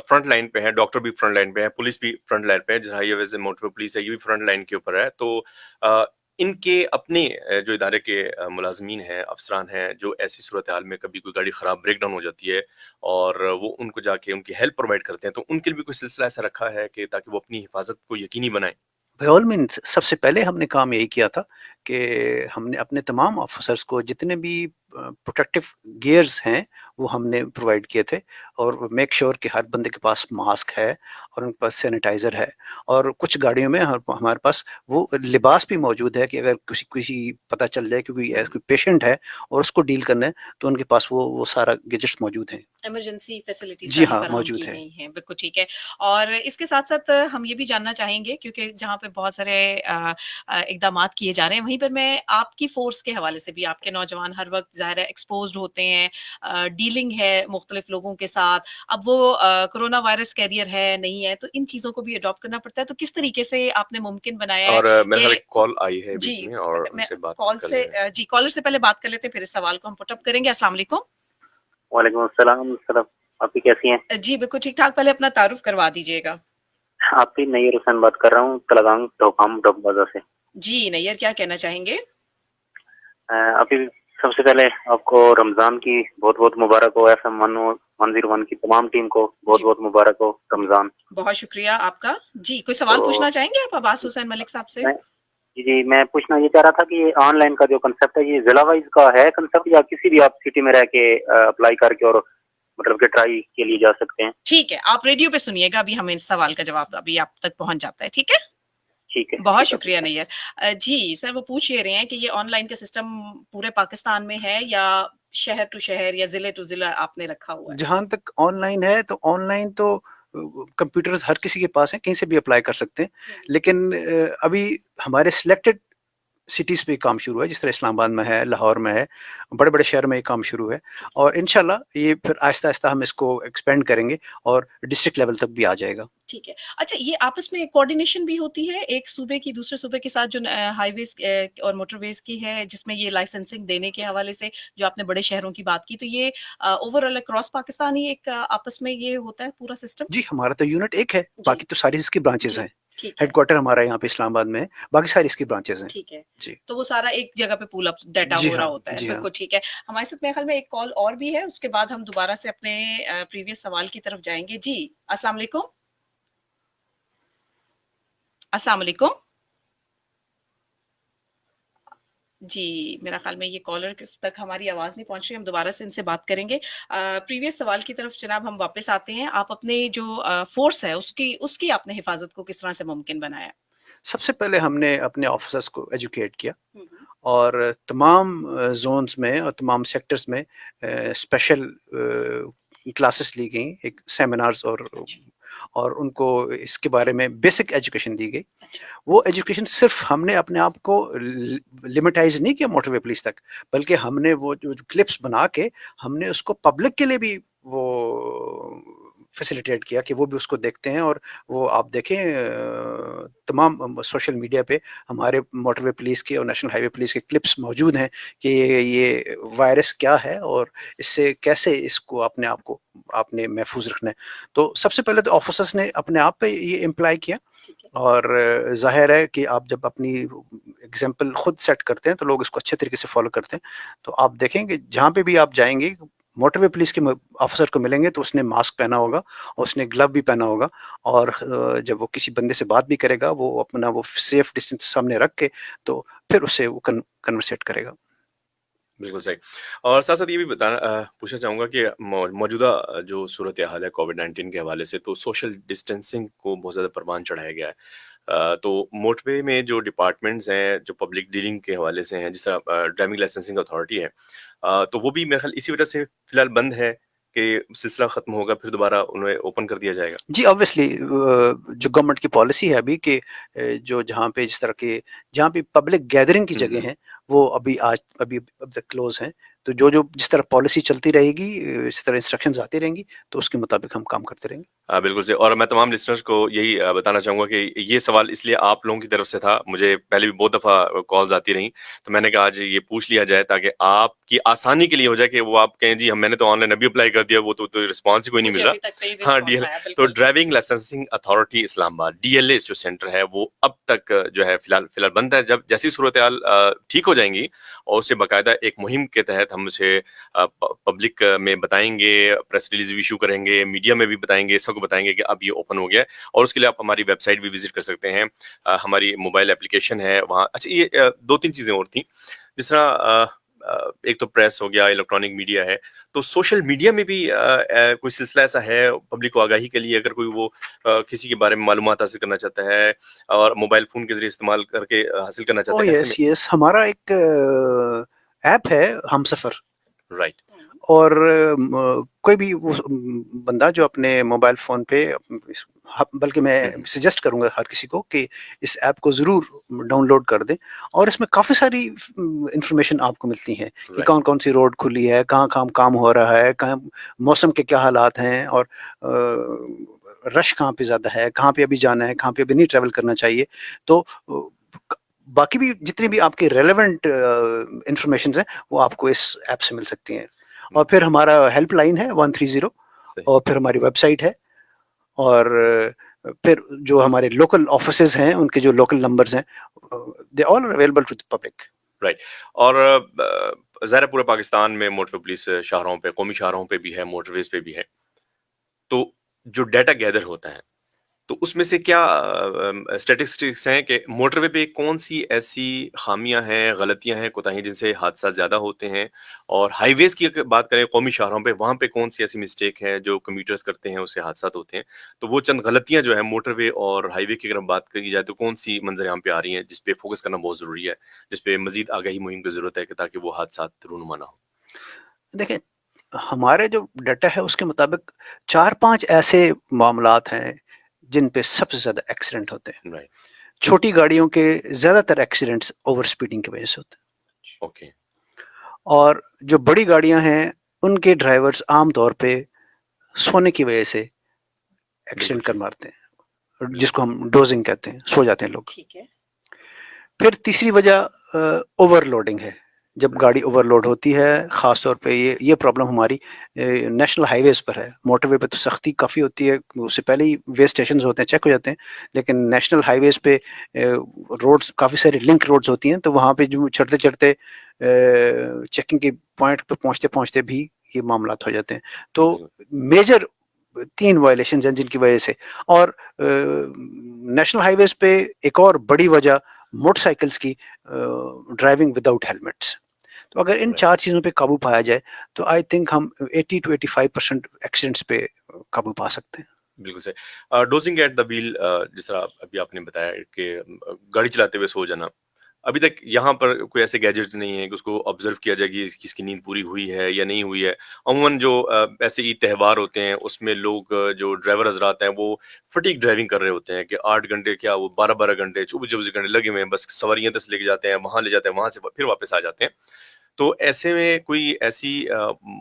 फ्रंट लाइन पे है, डॉक्टर भी फ्रंट लाइन पे है, पुलिस भी फ्रंट लाइन पे है, जैसे हाईवेज़ एंड मोटरवे पुलिस है, ये भी फ्रंट लाइन के ऊपर है। तो अ, इनके अपने जो इदारे के मुलाज़मीन हैं, अफ़सरान हैं, जो ऐसी सूरत-ए-हाल में कभी कोई गाड़ी ख़राब ब्रेक डाउन हो जाती है और वो उनको जाके उनकी हेल्प प्रोवाइड करते हैं, तो उनके लिए भी कोई सिलसिला ऐसा रखा है कि ताकि वो अपनी हिफ़ाज़त को यकीनी बनाएँ? बाय ऑल मीन्स सबसे पहले हमने काम यही किया था कि हमने अपने तमाम ऑफिसर्स को जितने भी प्रोटेक्टिव गियर्स हैं वो हमने प्रोवाइड किए थे और मेक श्योर कि हर बंदे के पास मास्क है और उनके पास सैनिटाइज़र है और कुछ गाड़ियों में हमारे पास वो लिबास भी मौजूद है कि अगर किसी किसी पता चल जाए कि कोई पेशेंट है और उसको डील करना है तो उनके पास वो सारा गैजेट्स मौजूद हैं। इमरजेंसी फैसिलिटी जी सारी हाँ, फराहम मौजूद की हैं। गई हैं, बिल्कुल ठीक है। और इसके साथ-साथ हम ये भी जानना चाहेंगे क्योंकि जहाँ पे बहुत सारे इक़दामात किए जा रहे हैं, वहीं पर मैं आपकी फ़ोर्स के हवाले से भी आपके नौजवान हर वक़्त ज़ाहिर है एक्सपोज़्ड होते हैं, डीलिंग है मुख्तलिफ़ लोगों के साथ। अब वो कोरोना वायरस कैरियर है, नहीं है, तो इन चीज़ों को भी अडॉप्ट करना पड़ता है। तो किस तरीके से आपने मुमकिन बनाया है और मेरे ख़्याल कि एक कॉल आई है जी, बीच में और मैं उनसे बात कॉल कर से लें। जी, कॉलर से पहले बात कर लेते हैं, फिर इस सवाल को हम पुट अप करेंगे। अस्सलाम वालेकुम। वालेकुम अस्सलाम सलाम। आप कैसी हैं? जी, बिल्कुल ठीक-ठाक, पहले अपना तारुफ़ करवा दीजिएगा। आपकी नईर हुसैन बात कर रहा हूँ, तलगांव तोफाम डॉक बाज़ार से। जी, नैयर क्या कहना चाहेंगे? अभी सबसे पहले आपको रमज़ान की बहुत-बहुत मुबारक हो। एफएम 101 की तमाम टीम को जी, बहुत-बहुत मुबारक हो रमज़ान। बहुत शुक्रिया आपका। जी, कोई सवाल तो पूछना चाहेंगे आप अब्बास हुसैन मलिक साहब से? मैं जी, मैं पूछना ये चाह रहा था कि ऑनलाइन का जो कांसेप्ट है, ये ज़िला वाइज़ का है कांसेप्ट या किसी भी आप सिटी में रह के अप्लाई करके और मतलब कि ट्राई के लिए जा सकते हैं? ठीक है, आप रेडियो पे सुनिएगा, अभी हमें इस सवाल का जवाब अभी आप तक पहुँच जाता है, ठीक है? बहुत ठीक है, शुक्रिया नैयर। जी, सर वो पूछ ये रहे हैं कि ये ऑनलाइन का सिस्टम पूरे पाकिस्तान में है या शहर टू शहर या ज़िले टू ज़िला आपने रखा हुआ है? जहाँ तक ऑनलाइन है तो ऑनलाइन तो कंप्यूटर्स हर किसी के पास हैं, कहीं से भी अप्लाई कर सकते हैं। हुँ, लेकिन अभी हमारे सिलेक्टेड सिटीज़ पे काम शुरू है, जिस तरह इस्लामाबाद में है, लाहौर में है, बड़े-बड़े शहर में ये काम शुरू है ठीक है। और इंशाल्लाह ये फिर आहिस्ता-आहिस्ता हम इसको एक्सपेंड करेंगे और डिस्ट्रिक्ट लेवल तक भी आ जाएगा। ठीक है। अच्छा ये आपस में कोऑर्डिनेशन भी होती है एक सूबे की दूसरे सूबे के साथ जो हाईवेज़ और मोटरवेज़ की है जिसमें ये लाइसेंसिंग देने के हवाले से जो आपने बड़े शहरों की बात की तो ये ओवरऑल अक्रॉस पाकिस्तान ही एक आपस में ये होता है पूरा सिस्टम? जी, हमारा तो यूनिट एक है, जी, बाकी तो सारी इसकी ब्रांचेज़ जी। हैं। ठीक है, हेडक्वार्टर हमारा यहाँ पे इस्लामाबाद में है, बाकी सारी इसकी ब्रांचेज़ हैं। ठीक है। जी। तो वो सारा एक जगह पे पूल अप डाटा जी हो रहा हाँ, होता है। जी हाँ। बिल्कुल ठीक है। हमारे साथ मेरे ख्याल में एक कॉल और भी है उसके बाद हम दोबारा से अपने प्रीवियस सवाल की तरफ जाएँगे। जी, अस्सलाम वालेकुम। अस्सलाम वालेकुम। जी, मेरा ख़्याल में ये कॉलर किस तक हमारी आवाज़ नहीं पहुँच रही, हम दोबारा से इनसे बात करेंगे। प्रीवियस सवाल की तरफ जनाब हम वापस आते हैं। आप अपने जो फ़ोर्स है उसकी उसकी आपने हिफ़ाज़त को किस तरह से मुमकिन बनाया? सबसे पहले हमने अपने ऑफ़िसर्स को एजुकेट किया हुँ, हुँ। और तमाम ज़ोन्स में और तमाम सेक्टर्स में स्पेशल क्लासेस ली गईं, एक सेमिनार्स अच्छा, और उनको इसके बारे में बेसिक एजुकेशन दी गई। अच्छा। वो एजुकेशन सिर्फ हमने अपने आप को लिमिटाइज नहीं किया मोटरवे पुलिस तक, बल्कि हमने वो जो क्लिप्स बना के हमने उसको पब्लिक के लिए भी वो फैसिलिटेट किया कि वो भी उसको देखते हैं और वो आप देखें तमाम सोशल मीडिया पे हमारे मोटरवे पुलिस के और नेशनल हाईवे पुलिस के क्लिप्स मौजूद हैं कि ये वायरस क्या है और इससे कैसे इसको अपने आप को आपने महफूज रखना है। तो सबसे पहले तो ऑफिसर्स ने अपने आप पे ये इम्प्लाई किया, और ज़ाहिर है कि आप जब अपनी एग्जाम्पल खुद सेट करते हैं तो लोग इसको अच्छे तरीके से फॉलो करते हैं। तो आप देखेंगे जहाँ पे भी आप जाएंगे, मोटरवे पुलिस के ऑफिसर को मिलेंगे तो उसने मास्क पहना होगा और उसने ग्लव भी पहना होगा, और जब वो किसी बंदे से बात भी करेगा वो अपना वो सेफ डिस्टेंस सामने रख के तो फिर उससे वो कन्वर्सेट करेगा। बिल्कुल सही। और साथ-साथ ये भी पूछना चाहूँगा कि मौजूदा जो सूरत-ए-हाल है कोविड-19 के हवाले से, तो सोशल डिस्टेंसिंग को बहुत ज़्यादा परवान चढ़ाया गया है। तो मोटरवे में जो डिपार्टमेंट्स हैं, जो पब्लिक डीलिंग के हवाले से हैं, जिस तरह ड्राइविंग लाइसेंसिंग अथॉरिटी है, तो वो भी मेरे ख़्याल इसी वजह से फ़िलहाल बंद है कि सिलसिला ख़त्म होगा, फिर दोबारा उन्हें ओपन कर दिया जाएगा? जी, ऑब्वियसली जो गवर्नमेंट की पॉलिसी है अभी कि जो जहाँ पे जिस तरह के जहाँ पे पब्लिक गैदरिंग की हुँ, जगह हुँ। हैं, वो अभी अब तक क्लोज़ हैं। तो जो जिस तरह पॉलिसी चलती रहेगी, इसी तरह इंस्ट्रक्शंस आती रहेंगी, तो उसके मुताबिक हम काम करते रहेंगे। बिल्कुल सही। और मैं तमाम लिसनर्स को यही बताना चाहूँगा कि ये सवाल इसलिए आप लोगों की तरफ से था। मुझे पहले भी बहुत दफ़ा कॉल्स आती रहीं, तो मैंने कहा आज ये पूछ लिया जाए ताकि आपकी आसानी के लिए हो जाए कि वो आप कहें जी मैंने तो ऑनलाइन अभी अप्लाई कर दिया, वो तो रिस्पॉन्स ही कोई नहीं मुझे मिल रहा। अभी तक नहीं हाँ, रिस्पॉन्स आया, तो बिल्कुल। Driving licensing authority Islamabad DLA जो सेंटर है वो अब तक जो है फ़िलहाल बंद है। जब जैसी सूरत-ए-हाल ठीक हो जाएँगी और उसे बाकायदा एक मुहिम के तहत हम उसे पब्लिक में बताएँगे, प्रेस रिलीज़ भी इश्यू करेंगे, मीडिया में भी बताएँगे, सबको बताएँगे कि अब ये ओपन हो गया है। और उसके लिए आप हमारी वेबसाइट भी विज़िट कर सकते हैं। हमारी मोबाइल एप्लीकेशन है वहाँ। अच्छा, ये 2-3 चीज़ें और थी। जिस तरह एक तो प्रेस हो गया, इलेक्ट्रॉनिक मीडिया है, तो सोशल मीडिया में भी कोई सिलसिला ऐसा है पब्लिक को आगाही के लिए, अगर कोई वो किसी के बारे में मालूमात हासिल करना चाहता है और मोबाइल फ़ोन के ज़रिए इस्तेमाल करके हासिल करना चाहता ओह है, ऐसे में? यस, यस, हमारा एक ऐप है हमसफ़र। राइट। हुँ। और कोई भी बंदा जो अपने मोबाइल फ़ोन पे बल्कि हुँ, मैं हुँ। सजेस्ट करूँगा हर किसी को कि इस ऐप को ज़रूर डाउनलोड कर दें, और इसमें काफ़ी सारी इन्फॉर्मेशन आपको मिलती है कि राइट। कौन-कौन सी रोड खुली है, कहाँ काम हो रहा है, कहाँ मौसम के क्या हालात हैं, और रश कहाँ पे ज़्यादा है, कहाँ पे अभी जाना है, कहाँ पे अभी नहीं ट्रैवल करना चाहिए। तो क बाकी भी जितनी भी आपकी रेलेवेंट इन्फॉर्मेशंस हैं, वो आपको इस ऐप से मिल सकती हैं। और फिर बिल्कुल, हमारा हेल्पलाइन है 130, सही। और फिर हमारी वेबसाइट है, और फिर जो हमारे लोकल ऑफिसेज़ हैं, उनके जो लोकल नंबर्स हैं, they all are available to the public. Right. और ज़ाहिर है पूरे पाकिस्तान में मोटरवे पुलिस शाहराहों पे, कौमी शाहराहों पे भी है, मोटरवेज़ पे भी है। तो जो डाटा गैदर होता है, तो उसमें से क्या स्टैटिस्टिक्स हैं कि मोटरवे पे कौन-सी ऐसी ख़ामियाँ हैं, गलतियाँ हैं, कोताहियाँ जिनसे हादसा ज़्यादा होते हैं? और हाईवेज़ की अगर बात करें कौमी शाहराहों पे, वहाँ पे कौन-सी ऐसी मिस्टेक है जो कम्यूटर्स करते हैं, उससे हादसात होते हैं? तो वो चंद गलतियाँ जो हैं मोटरवे और हाईवे की अगर हम बात की जाए तो कौन-सी मंज़र-ए-आम पे आ रही हैं, जिस पे फ़ोकस करना बहुत ज़रूरी है, जिस पे मज़ीद आगाही मुहिम की ज़रूरत है कि ताकि वो हादसात रूनुमा ना हो? देखिए, हमारे जो डाटा है उसके मुताबिक 4-5 ऐसे मामलात हैं, जिन पे सबसे ज़्यादा एक्सीडेंट होते हैं। राइट, छोटी गाड़ियों के ज़्यादातर एक्सीडेंट्स ओवर स्पीडिंग की वजह से होते हैं, ओके, और जो बड़ी गाड़ियाँ हैं, उनके ड्राइवर्स आम तौर पे सोने की वजह से बिल्कुल एक्सीडेंट कर ठीक, मारते हैं, बिल्कुल, जिसको हम डोज़िंग कहते हैं, सो जाते हैं लोग। ठीक है। फिर तीसरी वजह ओवरलोडिंग है। जब राइट, गाड़ी ओवरलोड होती है, ख़ास तौर पे ये प्रॉब्लम हमारी नेशनल हाईवेज़ पर है। मोटरवे पे तो सख्ती काफ़ी होती है, उससे पहले ही वे स्टेशंस होते हैं, चेक हो जाते हैं। लेकिन नेशनल हाईवेज़ पे रोड्स काफ़ी सारी लिंक रोड्स होती हैं, तो वहाँ पे जो चढ़ते-चढ़ते चेकिंग के पॉइंट पे पहुँचते-पहुँचते भी ये मामलात हो जाते हैं। तो बिल्कुल, मेजर 3 वायलेशंस हैं जिनकी वजह से, और नेशनल हाईवेज़ पे एक और बड़ी वजह मोटरसाइकिल्स की ड्राइविंग विदाउट हेलमेट्स। तो अगर इन राइट। 4 चीज़ों पे काबू पाया जाए, तो आई थिंक हम 80 टू 85% एक्सीडेंट्स पे काबू पा सकते हैं। बिल्कुल सही। डोज़िंग एट द व्हील जिस तरह अभी आपने बताया कि गाड़ी चलाते हुए सो जाना। अभी तक यहाँ पर कोई ऐसे गैजेट्स नहीं हैं कि उसको ऑब्ज़र्व किया जाए कि किसकी नींद पूरी हुई है या नहीं हुई है। अमूमन जो ऐसे ईद त्योहार होते हैं उसमें लोग जो ड्राइवर हज़रात हैं वो फटीग ड्राइविंग कर रहे होते हैं कि 8 घंटे क्या वो 12-12 घंटे, 24-24 घंटे लगे हुए हैं, बस सवारियाँ तक लेके जाते हैं, वहाँ ले जाते हैं, वहाँ से फिर वापस आ जाते हैं। तो ऐसे में कोई ऐसी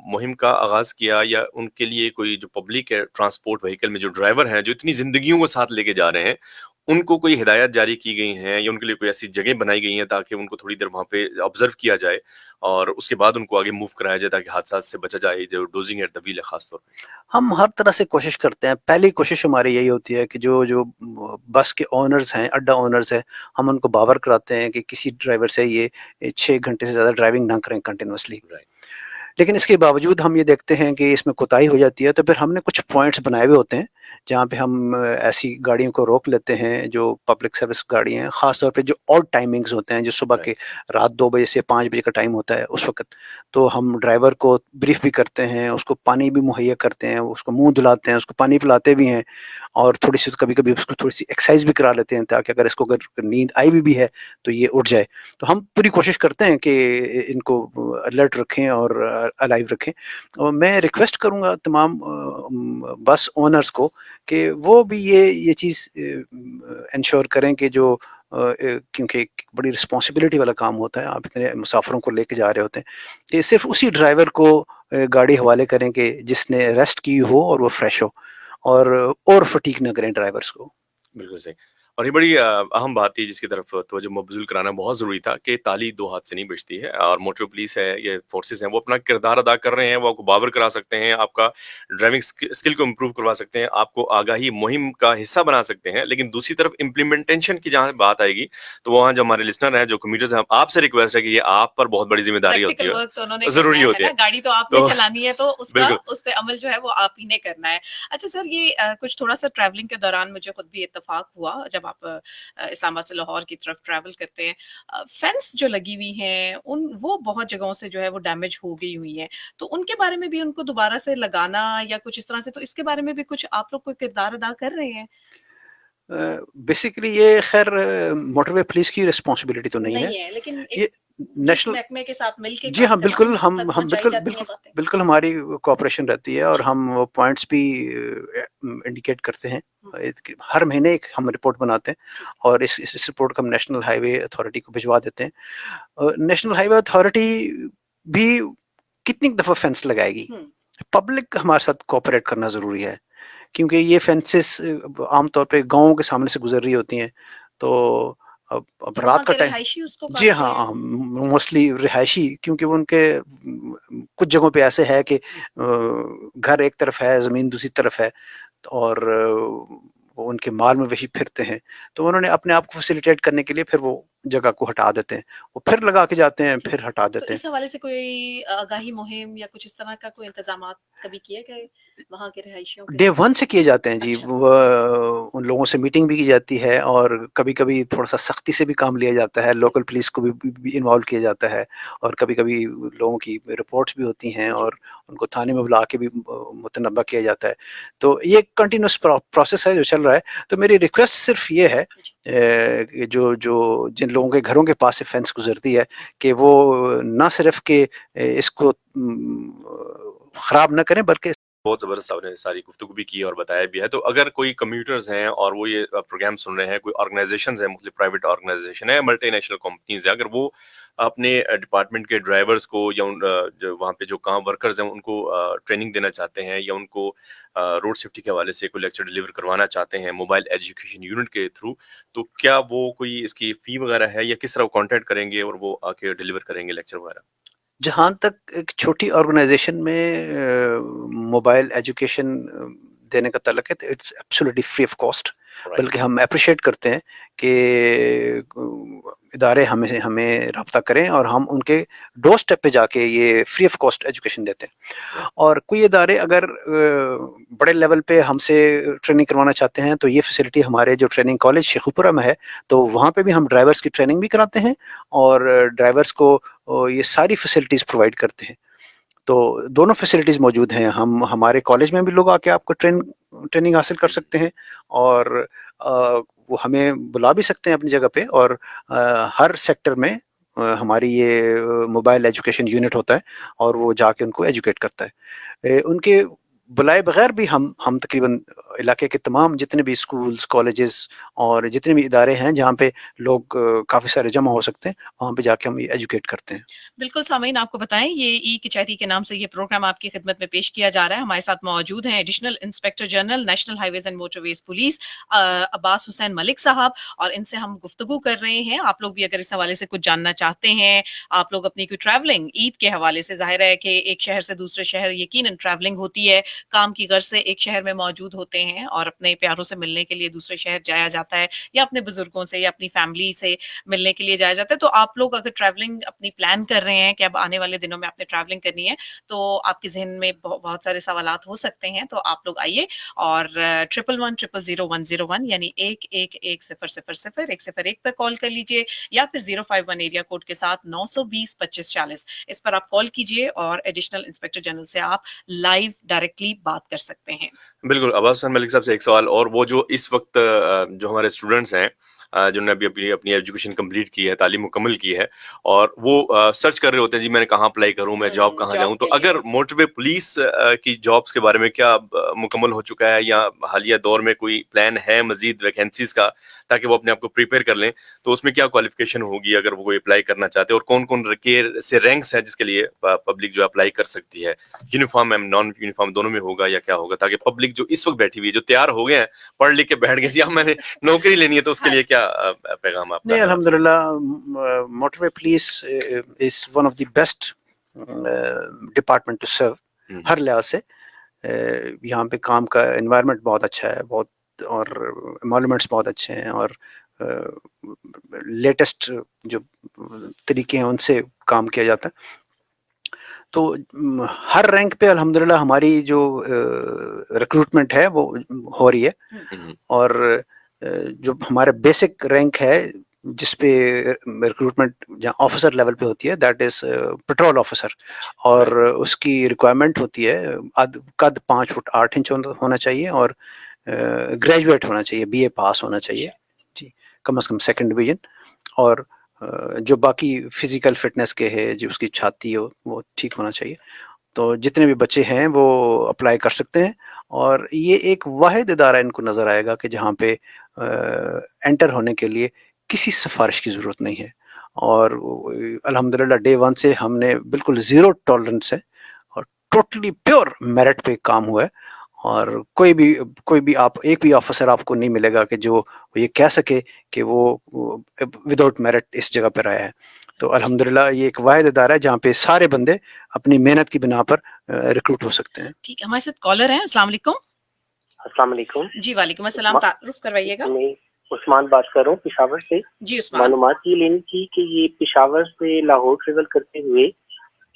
मुहिम का आगाज़ किया या उनके लिए कोई जो पब्लिक है ट्रांसपोर्ट व्हीकल में जो ड्राइवर हैं, जो इतनी ज़िंदगियों को साथ लेके जा रहे हैं, उनको कोई हिदायत जारी की गई हैं या उनके लिए कोई ऐसी जगह बनाई गई हैं ताकि उनको थोड़ी देर वहाँ पे ऑब्जर्व किया जाए और उसके बाद उनको आगे मूव कराया जाए ताकि हादसा से बचा जाए, जो डोजिंग एट द व्हील है खास तौर पे? हम हर तरह से कोशिश करते हैं। पहली कोशिश हमारी यही होती है कि जो जो बस के ओनर्स हैं, अड्डा ओनर्स हैं, हम उनको बावर कराते हैं कि किसी ड्राइवर से ये 6 घंटे से ज़्यादा ड्राइविंग ना करें कंटिन्यूअसली। राइट। लेकिन इसके बावजूद हम ये देखते हैं कि इसमें कोताही हो जाती है, तो फिर हमने कुछ पॉइंट्स बनाए हुए होते हैं, जहाँ पे हम ऐसी गाड़ियों को रोक लेते हैं, जो पब्लिक सर्विस गाड़ी हैं, ख़ास तौर पे जो ऑड टाइमिंग्स होते हैं, जो सुबह के रात 2 बजे से 5 बजे का टाइम होता है, उस वक़्त। तो हम ड्राइवर को ब्रीफ़ भी करते हैं, उसको पानी भी मुहैया करते हैं, उसको मुँह धुलाते हैं, उसको पानी पिलाते भी हैं और थोड़ी-सी कभी-कभी उसको थोड़ी-सी एक्सरसाइज़ भी करा लेते हैं, ताकि अगर इसको अगर नींद आई भी है, तो ये उठ जाए। तो हम पूरी कोशिश करते हैं कि इनको अलर्ट रखें और अलाइव रखें। और मैं रिक्वेस्ट करूँगा तमाम बस ओनर्स को कि वो भी ये चीज़ एंश्योर करें कि जो क्योंकि एक बड़ी रिस्पॉन्सिबिलिटी वाला काम होता है, आप इतने मुसाफिरों को लेके जा रहे होते हैं, कि सिर्फ़ उसी ड्राइवर को गाड़ी हवाले करें कि जिसने रेस्ट की हो और वो फ्रेश हो, और फटीग ना करें ड्राइवर्स को। बिल्कुल सही। और ये बड़ी अहम बात थी जिसकी तरफ तवज्जो मबज़ूल कराना बहुत ज़रूरी था कि ताली दो हाथ से नहीं बजती है और मोटर पुलिस है, ये फ़ोर्सेस हैं, वो अपना किरदार अदा कर रहे हैं, वो आपको बावर करा सकते हैं, आपका ड्राइविंग स्किल को इम्प्रूव करवा सकते हैं, आपको आगाही मुहिम का हिस्सा बना सकते हैं। लेकिन दूसरी तरफ इम्प्लीमेंटेशन की जहाँ बात आएगी, तो वहाँ जो हमारे लिसनर हैं, जो कम्यूटर्स हैं, आपसे रिक्वेस्ट है कि ये आप पर बहुत बड़ी ज़िम्मेदारी होती प्रैक्टिकल है, वर्क तो उन्होंने ज़रूरी करना होती है है। ना, गाड़ी तो आपने तो चलानी है, तो बिल्कुल। उस पे अमल जो है वो आप ही ने करना है। अच्छा सर, ये कुछ थोड़ा-सा ट्रैवलिंग के दौरान मुझे खुद भी इत्तेफ़ाक हुआ, जब आप इस्लामाबाद से लाहौर की तरफ ट्रैवल करते हैं, फेंस जो लगी हुई हैं, वो बहुत जगहों से जो है वो डैमेज हो गई हुई हैं। तो उनके बारे में भी उनको दोबारा से लगाना या कुछ इस तरह से, तो इसके बारे में भी कुछ आप लोग कोई किरदार अदा कर रहे हैं? बेसिकली ये ख़ैर मोटरवे पुलिस की रिस्पॉन्सिबिलिटी तो नहीं है। नहीं है, लेकिन ये एक जिस नेशनल महकमे के साथ मिल के जी काम हाँ, करते हैं, बिल्कुल उस तक हम पहुँचाई बिल्कुल जाती हैं बिल्कुल बातें? बिल्कुल हमारी कोऑपरेशन रहती है और जी। हम वो पॉइंट्स भी इंडिकेट करते हैं। हुँ, हर महीने एक हम रिपोर्ट बनाते हैं ठीक। और इस रिपोर्ट को हम नेशनल हाईवे अथॉरिटी को भिजवा देते हैं। नेशनल हाईवे अथॉरिटी भी कितनी दफ़ा फेंस लगाएगी? हुँ, पब्लिक हमारे साथ कोऑपरेट करना ज़रूरी है, क्योंकि ये फेंसेस आमतौर पे गाँवों के सामने से गुज़र रही होती हैं, तो अब तो वहाँ रात का के टाइम। रिहायशी उसको जी काटते हैं? हाँ, मोस्टली रिहायशी, क्योंकि वो उनके कुछ जगहों पे ऐसे है कि घर एक तरफ है, ज़मीन दूसरी तरफ है, और वो उनके माल मवेशी फिरते हैं, तो उन्होंने अपने आप को फैसिलिटेट करने के लिए फिर वो जगह को हटा देते हैं। वो फिर लगा के जाते हैं, जी। फिर हटा तो देते हैं। इस हवाले से कोई आगाही मुहिम या कुछ इस तरह का कोई इंतज़ामात कभी किए गए वहाँ के रिहायशियों के डे लिए? 1 से किए जाते हैं जी। अच्छा। उन लोगों से मीटिंग भी की जाती है और कभी-कभी थोड़ा-सा सख्ती से भी काम लिया जाता है, जी, लोकल पुलिस को भी इन्वॉल्व किया जाता है और कभी-कभी लोगों की रिपोर्ट्स भी होती हैं जी। और उनको थाने में बुला के भी मुतनब्बा किया जाता है। तो ये कंटीन्यूअस प्रोसेस है जो चल रहा है। तो मेरी रिक्वेस्ट सिर्फ़ ये है जी। कि जो जो जिन लोगों के घरों के पास से फेंस गुज़रती है, कि वो ना सिर्फ़ कि इसको ख़राब ना करें, बल्कि बहुत ज़बरदस्त आपने सारी गुफ्तगू भी की और बताया भी है। तो अगर कोई कम्यूटर्स हैं और वो ये प्रोग्राम सुन रहे हैं, कोई ऑर्गनाइज़ेशंस हैं, मुख्तलिफ प्राइवेट ऑर्गनाइज़ेशन है, मल्टीनेशनल कंपनीज़ हैं, अगर वो अपने डिपार्टमेंट के ड्राइवर्स को या जो वहाँ पे जो काम वर्कर्स हैं, उनको ट्रेनिंग देना चाहते हैं या उनको रोड सेफ्टी के हवाले से कोई लेक्चर डिलीवर करवाना चाहते हैं मोबाइल एजुकेशन यूनिट के थ्रू, तो क्या वो कोई इसकी फ़ी वगैरह है या किस तरह वो कॉन्टैक्ट करेंगे और वो आके डिलीवर करेंगे लेक्चर वगैरह? जहाँ तक एक छोटी ऑर्गेनाइज़ेशन में मोबाइल एजुकेशन देने का तल्लुक है, तो it's absolutely free of cost. Right. बल्कि हम एप्रिशिएट करते हैं कि इदारे हमें हमें राब्ता करें और हम उनके डोर स्टेप पे जाके ये फ्री ऑफ कॉस्ट एजुकेशन देते हैं। और कोई इदारे अगर बड़े लेवल पे हमसे ट्रेनिंग करवाना चाहते हैं, तो ये फैसिलिटी हमारे जो ट्रेनिंग कॉलेज शेखुपुरा में है, तो वहाँ पे भी हम ड्राइवर्स की ट्रेनिंग भी कराते हैं और ड्राइवर्स को ये सारी फैसिलिटीज़ प्रोवाइड करते हैं। तो दोनों फैसिलिटीज़ मौजूद हैं। हम हमारे कॉलेज में भी लोग आके आपको ट्रेनिंग हासिल कर जी, जी। सकते हैं और वो हमें बुला भी सकते हैं अपनी जगह पे, और हर सेक्टर में हमारी ये मोबाइल एजुकेशन यूनिट होता है और वो जाके उनको एजुकेट करता है। उनके बुलाए बगैर भी हम तकरीबन इलाके के तमाम जितने भी स्कूल्स, कॉलेजेस और जितने भी इदारे हैं जहाँ पे लोग काफ़ी सारे जमा हो सकते हैं, वहाँ पे जाके हम ये एजुकेट करते हैं। बिल्कुल सामीन, आपको बताएं ये ई कचहरी के नाम से ये प्रोग्राम आपकी खिदमत में पेश किया जा रहा है। हमारे साथ मौजूद हैं additional inspector general national highways and motorways police Abbas Hussain Malik साहब, और इनसे हम गुफ्तगू कर रहे हैं। आप लोग भी अगर इस हवाले से कुछ जानना चाहते हैं, आप लोग अपनी कोई ट्रैवलिंग ईद के हवाले से, जाहिर है कि एक शहर से दूसरे शहर यकीनन ट्रैवलिंग होती है, काम की गर्ज से एक शहर में मौजूद होते हैं और अपने प्यारों से मिलने के लिए दूसरे शहर जाया जाता है, या अपने बुजुर्गों से या अपनी फैमिली से मिलने के लिए जाया जाता है। तो आप लोग अगर ट्रैवलिंग अपनी प्लान कर रहे हैं कि अब आने वाले दिनों में आपने ट्रैवलिंग करनी है, तो आपके जहन में बहुत सारे सवालात हो सकते हैं। तो आप लोग आइए और 11100101 यानी 111000 पर कॉल कर लीजिए, या फिर 051 एरिया कोड के साथ 920 25 40 इस पर आप कॉल कीजिए और एडिशनल इंस्पेक्टर जनरल से आप लाइव डायरेक्टली बात कर सकते हैं। बिल्कुल, अब्बास हुसैन मलिक साहब से एक सवाल और, वो जो इस वक्त जो हमारे स्टूडेंट्स हैं जिन्होंने अभी अपनी अपनी एजुकेशन कंप्लीट की है, तालीम मुकम्मल की है, और वो सर्च कर रहे होते हैं जी मैंने कहाँ अप्लाई करूँ, मैं जॉब कहाँ जॉब जाऊँ, तो के लिए। अगर मोटरवे पुलिस की जॉब्स के बारे में क्या मुकम्मल हो चुका है या हालिया दौर में कोई प्लान है मजीद वैकेंसीज का, ताकि वो अपने आप को प्रिपेयर कर लें, तो उसमें क्या क्वालिफिकेशन होगी अगर वो कोई अप्लाई करना चाहते हैं, और कौन कौन के से रैंक्स हैं जिसके लिए पब्लिक जो अप्लाई कर सकती है? यूनिफॉर्म एंड नॉन यूनिफॉर्म दोनों में होगा या क्या होगा, ताकि पब्लिक जो इस वक्त बैठी हुई है, जो तैयार हो गए हैं, पढ़ लिख के बैठ गए जी अब मैंने नौकरी लेनी है, तो उसके लिए क्या पैगाम आपका नहीं, है? अल्हम्दुलिल्लाह motorway police is one of the best department to serve हर लिहाज से। यहाँ पे काम का एनवायरनमेंट बहुत अच्छा है, बहुत, और एमोलमेंट्स बहुत अच्छे हैं, और लेटेस्ट जो तरीके हैं उनसे काम किया जाता है। तो हर रैंक पे अल्हम्दुलिल्लाह हमारी जो रिक्रूटमेंट है वो हो रही है, और जो हमारे बेसिक रैंक है जिस पे रिक्रूटमेंट जहाँ ऑफिसर लेवल पे होती है, दैट इज पेट्रोल ऑफिसर, और उसकी रिक्वायरमेंट होती है कद 5 फुट 8 इंच होना चाहिए, और ग्रेजुएट होना चाहिए, बीए पास होना चाहिए जी, कम से कम सेकंड डिवीजन, और जो बाकी फिजिकल फिटनेस के है, जो उसकी छाती हो वो ठीक होना चाहिए। तो जितने भी बच्चे हैं वो अप्लाई कर सकते हैं, और ये एक वाहिद इदारा इनको नज़र आएगा कि जहाँ पे एंटर होने के लिए किसी सिफारिश की ज़रूरत नहीं है, और अल्हम्दुलिल्लाह डे वन से हमने बिल्कुल ज़ीरो टॉलरेंस है, और टोटली प्योर मेरिट पे काम हुआ है, और कोई भी आप एक भी ऑफिसर आपको नहीं मिलेगा कि जो ये कह सके कि वो विदाउट मेरिट इस जगह पर आया है। तो अल्हम्दुलिल्लाह ये एक वाहिद इदारा है जहाँ पे सारे बंदे अपनी मेहनत की बिना पर रिक्रूट हो सकते हैं। ठीक है, हमारे साथ कॉलर हैं। अस्सलाम वालेकुम। अस्सलाम वालेकुम। जी वालेकुम अस्सलाम, तारुफ करवाइएगा। मैं उस्मान बात कर रहा हूँ पेशावर से। जी उस्मान। मालूमात ये लेनी थी कि ये पेशावर से लाहौर ट्रेवल करते हुए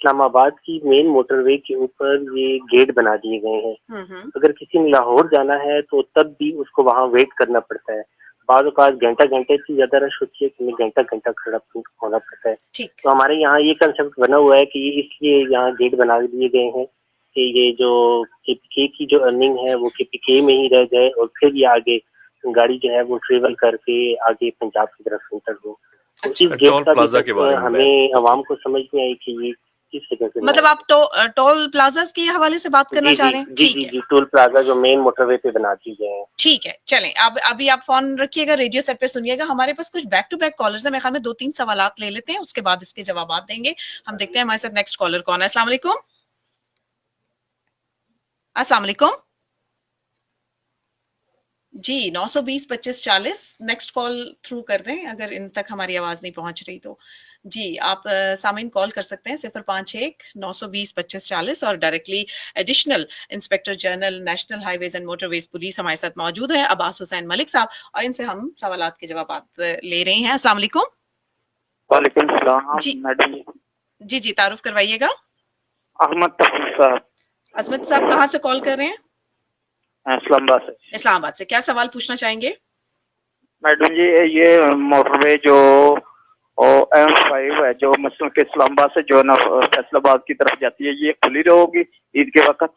इस्लामाबाद की मेन मोटरवे के ऊपर ये गेट बना दिए गए हैं। अगर किसी ने लाहौर जाना है तो तब भी उसको वहाँ वेट करना पड़ता है। बाद औकात घंटे से ज्यादा रश होती है कि घंटा खड़ा होना पड़ता है। तो हमारे यहाँ ये कंसेप्ट बना हुआ है कि इसलिए यहाँ गेट बना दिए गए हैं कि ये जो केपीके की जो अर्निंग है वो केपीके में ही रह जाए, और फिर ये आगे गाड़ी जो है वो ट्रेवल करके आगे पंजाब की तरफ एंटर हो। तो इस गेट का भी हमें आवाम को समझ में आई कि ये किस जगह से, मतलब आप टोल प्लाजा के हवाले से बात करना चाह रहे हैं? जी, टोल प्लाजा जो मेन मोटरवे पे बना दी गए हैं। ठीक है, चलें अब अभी आप फोन रखिएगा, रेडियो सेट पे सुनिएगा। हमारे पास कुछ बैक टू बैक कॉलर्स हैं, मेरे ख्याल में 2-3 सवालात ले लेते हैं, उसके बाद इसके जवाब देंगे। हम देखते हैं हमारे साथ नेक्स्ट कॉलर कौन है। अस्सलाम वालेकुम। अस्सलाम वालेकुम जी। 920 25 40 नेक्स्ट कॉल थ्रू कर दें अगर इन तक हमारी आवाज नहीं पहुंच रही तो। जी आप सामीन कॉल कर सकते हैं 051 920 25 40, और directly additional inspector general national highways and motorways police हमारे साथ मौजूद है अब्बास हुसैन मलिक साहब, और इनसे हम सवालात के जवाब ले रहे हैं। अस्सलाम वालेकुम। वालेकुम सलाम मैडम। जी तारुफ करवाइएगा। अहमद तफीफ साहब। अजमत साहब कहाँ से कॉल कर रहे हैं? इस्लामाबाद से। क्या सवाल पूछना चाहेंगे? मैडम जी ये मोटरवे जो M5 है जो मसलन के इस्लामाबाद से जो ना फैसलाबाद की तरफ जाती है, ये खुली रहेगी ईद के वक्त?